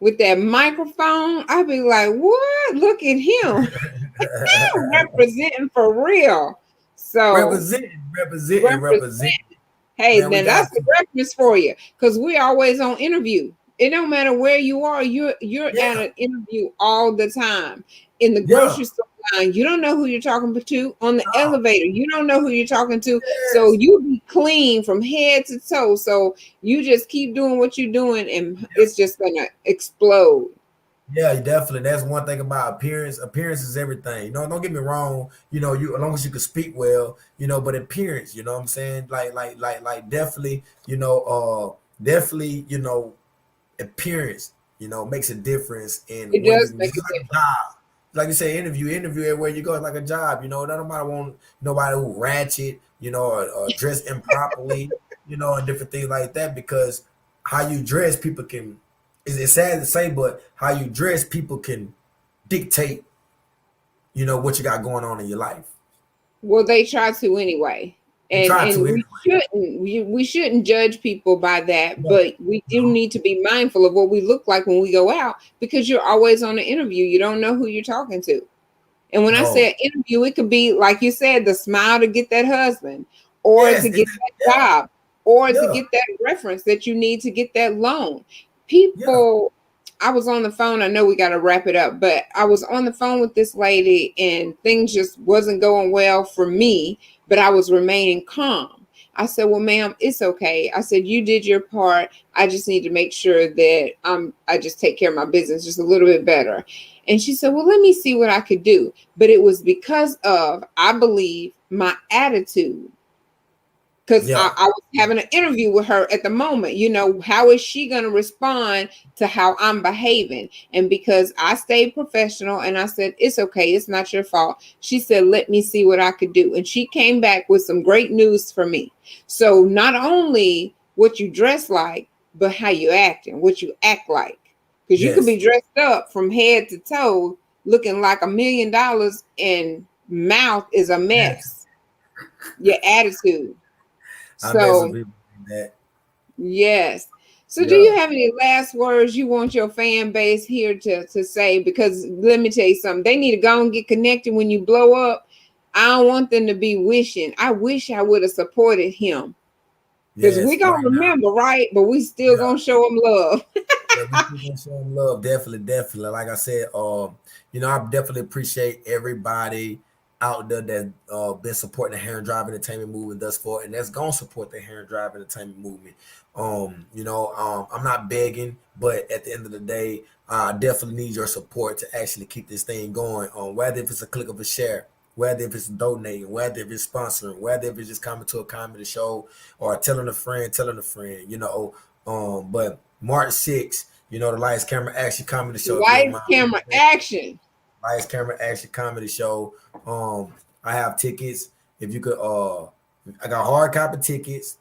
with that microphone. I be like, what? Look at him. Representing for real. So representing, representing, represent. representing. Hey, Man, we then that's got the to. reference for you. Because we always on interview. It don't matter where you are, you're at Yeah, an interview all the time. In the yeah. grocery store line, you don't know who you're talking to. On the No, elevator, you don't know who you're talking to. So yes. you be clean from head to toe. So you just keep doing what you're doing, and Yeah. it's just gonna explode. Yeah, definitely. That's one thing about appearance. Appearance is everything. Don't get me wrong. You as long as you can speak well, but appearance. You know what I'm saying? Like, definitely. Definitely. Appearance. Makes a difference in It when you does make just a like a difference. job. Like you say, interview everywhere you go. It's like a job. Nobody want nobody who ratchet. Or dress improperly. And different things like that because how you dress, people can. It's sad to say, but how you dress, people can dictate, what you got going on in your life. Well, they try to anyway. They And try to and anyway. we shouldn't judge people by that, No, but we do no, need to be mindful of what we look like when we go out, because you're always on an interview. You don't know who you're talking to. And when I say no. an interview, it could be like you said, the smile to get that husband, or Yes, to get that yeah, job, or to yeah, get that reference that you need to get that loan. yeah. People, I was on the phone. I know we got to wrap it up, but I was on the phone with this lady and things just wasn't going well for me, but I was remaining calm. I said, "Well, ma'am, it's okay." I said, "You did your part. I just need to make sure that I just take care of my business just a little bit better." And she said, "Well, let me see what I could do." But it was because of, I believe, my attitude, because Yeah. I was having an interview with her at the moment. How is she going to respond to how I'm behaving? And because I stayed professional and I said, "It's okay, it's not your fault," she said, "Let me see what I could do." And she came back with some great news for me. So not only what you dress like, but how you act and what you act like. Because you could be Yes. dressed up from head to toe looking like $1 million and mouth is a Attitude. mess. Your attitude. I met some So, people like that. yes. So, do Yeah. you have any last words you want your fan base here to say? Because let me tell you something, they need to go and get connected when you blow up. I don't want them to be wishing. I wish I would have supported him because we Yes. gonna Right now. remember, right? But we still Yeah. gonna show him love. Yeah, we keep on showing love. Definitely, definitely. Like I said, I definitely appreciate everybody out there that been supporting the Herrin Drive Entertainment movement thus far, and that's gonna support the Herrin Drive Entertainment movement. I'm not begging, but at the end of the day, I definitely need your support to actually keep this thing going. Whether if it's a click of a share, whether if it's donating, whether if it's sponsoring, whether if it's just coming to a comedy show or telling a friend, but March 6th, the Lights Camera Action Comedy Show. If you don't Lights, mind, camera, action. Lights Camera Action Comedy Show. I have tickets. If you could, I got hard copy tickets.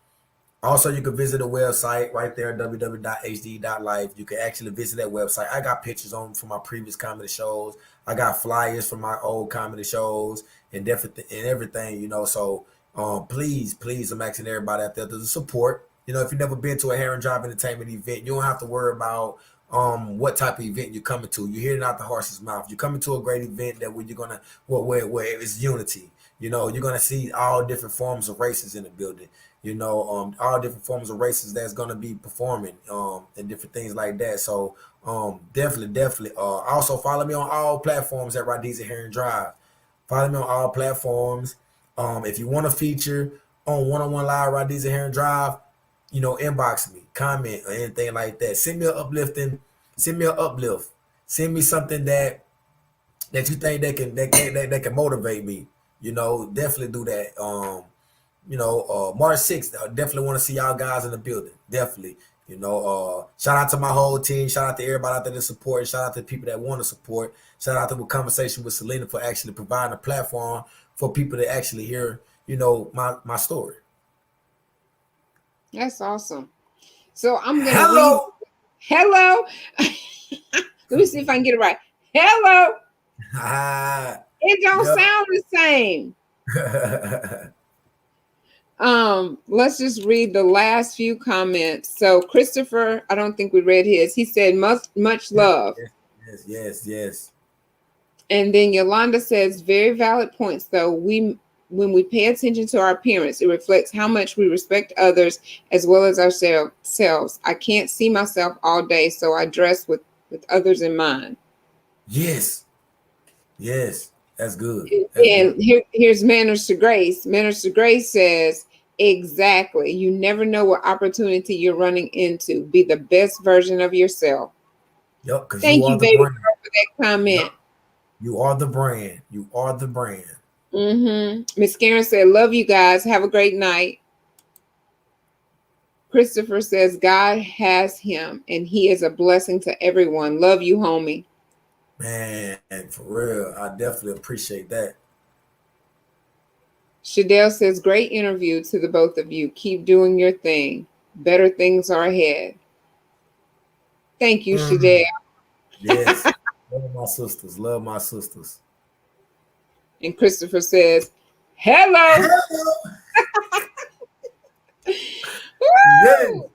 Also, you can visit the website right there, www.hd.life. You can actually visit that website. I got pictures on from my previous comedy shows. I got flyers from my old comedy shows and everything. So please, please, I'm asking everybody out there to support. If you've never been to a Herrin Drive Entertainment event, you don't have to worry about what type of event you're coming to. You're hearing out the horse's mouth. You're coming to a great event that where you're gonna where it's unity. You're gonna see all different forms of races in the building. All different forms of races that's gonna be performing, and different things like that. So, definitely. Also follow me on all platforms at RaDeazy Herrin Drive. Follow me on all platforms. If you want to feature on one-on-one live RaDeazy Herrin Drive, inbox me, comment or anything like that. Send me an uplift. Send me something that you think that can motivate me. Definitely do that. March 6th, I definitely want to see y'all guys in the building. Definitely. Shout out to my whole team. Shout out to everybody out there that support. Shout out to the people that want to support. Shout out to the conversation with Celena for actually providing a platform for people to actually hear, my story. That's awesome. So I'm gonna read. Hello. Hello. Let me see if I can get it right. Hello. It don't Yep. sound the same. Let's just read the last few comments. So Christopher, I don't think we read his. He said much love. Yes. And then Yolanda says very valid points though. When we pay attention to our appearance, it reflects how much we respect others as well as ourselves. I can't see myself all day, so I dress with others in mind. Yes. That's good. That's And good. here's Manners to Grace. Manners to Grace says, exactly. You never know what opportunity you're running into. Be the best version of yourself. Yep, because you Thank are you, the baby brand. girl, for that Yep. comment. You are the brand. You are the brand. Miss Karen said, love you guys. Have a great night. Christopher says, God has him and he is a blessing to everyone. Love you, homie. Man, for real. I definitely appreciate that. Shadell says, great interview to the both of you. Keep doing your thing. Better things are ahead. Thank you, Shadell. Yes. Love my sisters. Love my sisters. And Christopher says, hello. Hello. Yes. Woo!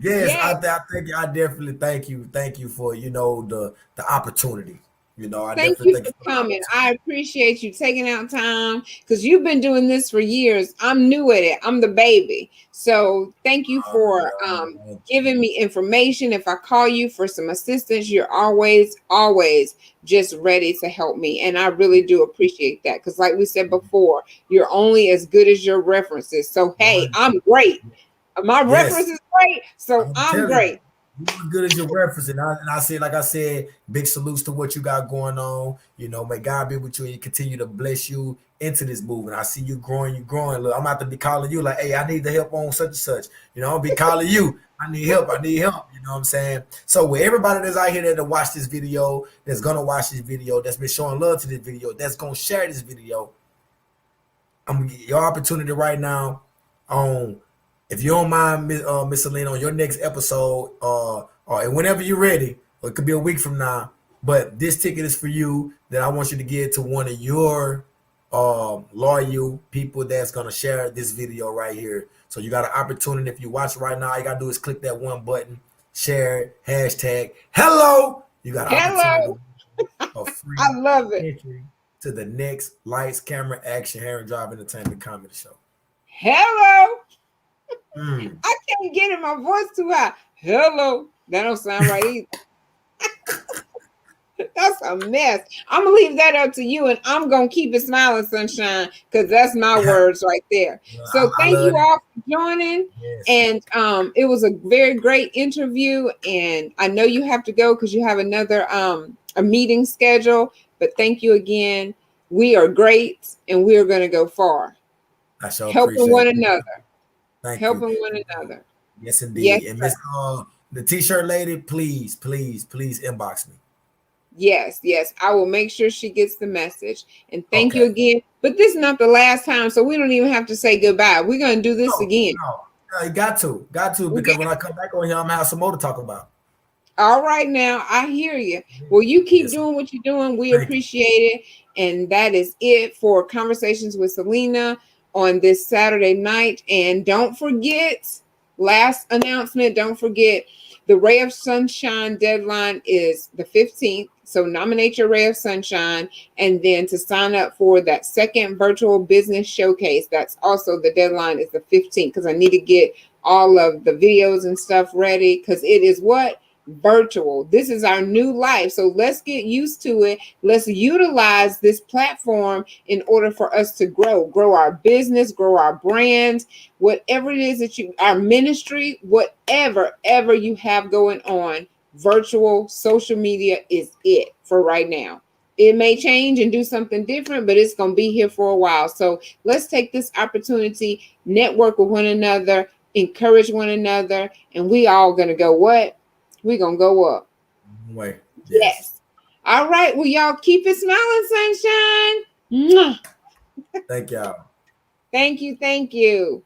Yes. Yes. I think I definitely thank you. Thank you for, the opportunity. I Thank definitely you thank you for for the coming. I opportunity. appreciate you taking out time because you've been doing this for years. I'm new at it. I'm the baby. So thank you for Thank you. giving me information. If I call you for some assistance, you're always just ready to help me. And I really do appreciate that because, like we said before, you're only as good as your references. So, hey, One. I'm great. My reference Yes. is great. So I'm I'm telling you, great. you as good as your reference. And I said, like I said, big salutes to what you got going on. May God be with you and continue to bless you into this movement. I see you growing, Look, I'm about to be calling you like, hey, I need the help on such and such. I'll be calling you. I need help. You know what I'm saying? So with everybody that's out here that watch this video, that's gonna watch this video, that's been showing love to this video, that's gonna share this video, I'm gonna get your opportunity right now on, if you don't mind, Miss Celena, on your next episode, or whenever you're ready, or it could be a week from now. But this ticket is for you that I want you to give to one of your loyal people that's gonna share this video right here. So you got an opportunity. If you watch it right now, all you gotta do is click that one button share it, hashtag hello. You got an opportunity Hello. of I free love it. entry to the next Lights, Camera, Action, Herrin Drive Entertainment comedy show. Hello. Mm. I can't get in my voice too high. Hello. That don't sound right either. That's a mess. I'm gonna leave that up to you, and I'm gonna keep it smiling, sunshine, because that's my words right there. So I thank love you it. all for joining. Yes. And it was a very great interview. And I know you have to go because you have another a meeting schedule. But thank you again. We are great, and we are gonna go far. I sure Helping appreciate one it. another. Thank you. Helping one another. Yes, Yes, indeed. And sir. Miss the t-shirt lady, please, please, please inbox me. Yes, yes. I will make sure she gets the message. And thank you Okay. again. But this is not the last time, so we don't even have to say goodbye. We're gonna do this No, again. no. No, you got to, We because got when I come back on here, I'm gonna have some more to talk about. all right now. I hear you. Well, you keep Yes. doing what you're doing. We Thank you. appreciate it. And that is it for Conversations with Celena on this Saturday night. And don't forget, last announcement, don't forget the Ray of Sunshine deadline is the 15th. So nominate your Ray of Sunshine. And then to sign up for that second virtual business showcase, that's also the deadline is the 15th because I need to get all of the videos and stuff ready because it is what? Virtual. This is our new life. So let's get used to it. Let's utilize this platform in order for us to grow our business, grow our brands, whatever it is that you, our ministry, whatever, ever you have going on, virtual social media is it for right now. It may change and do something different, but it's going to be here for a while. So let's take this opportunity, network with one another, encourage one another, and we all going to go what? We're going to go up. Wait. Yes. Yes. All right. Well, y'all keep it smiling, sunshine. Mwah. Thank y'all. Thank you. Thank you.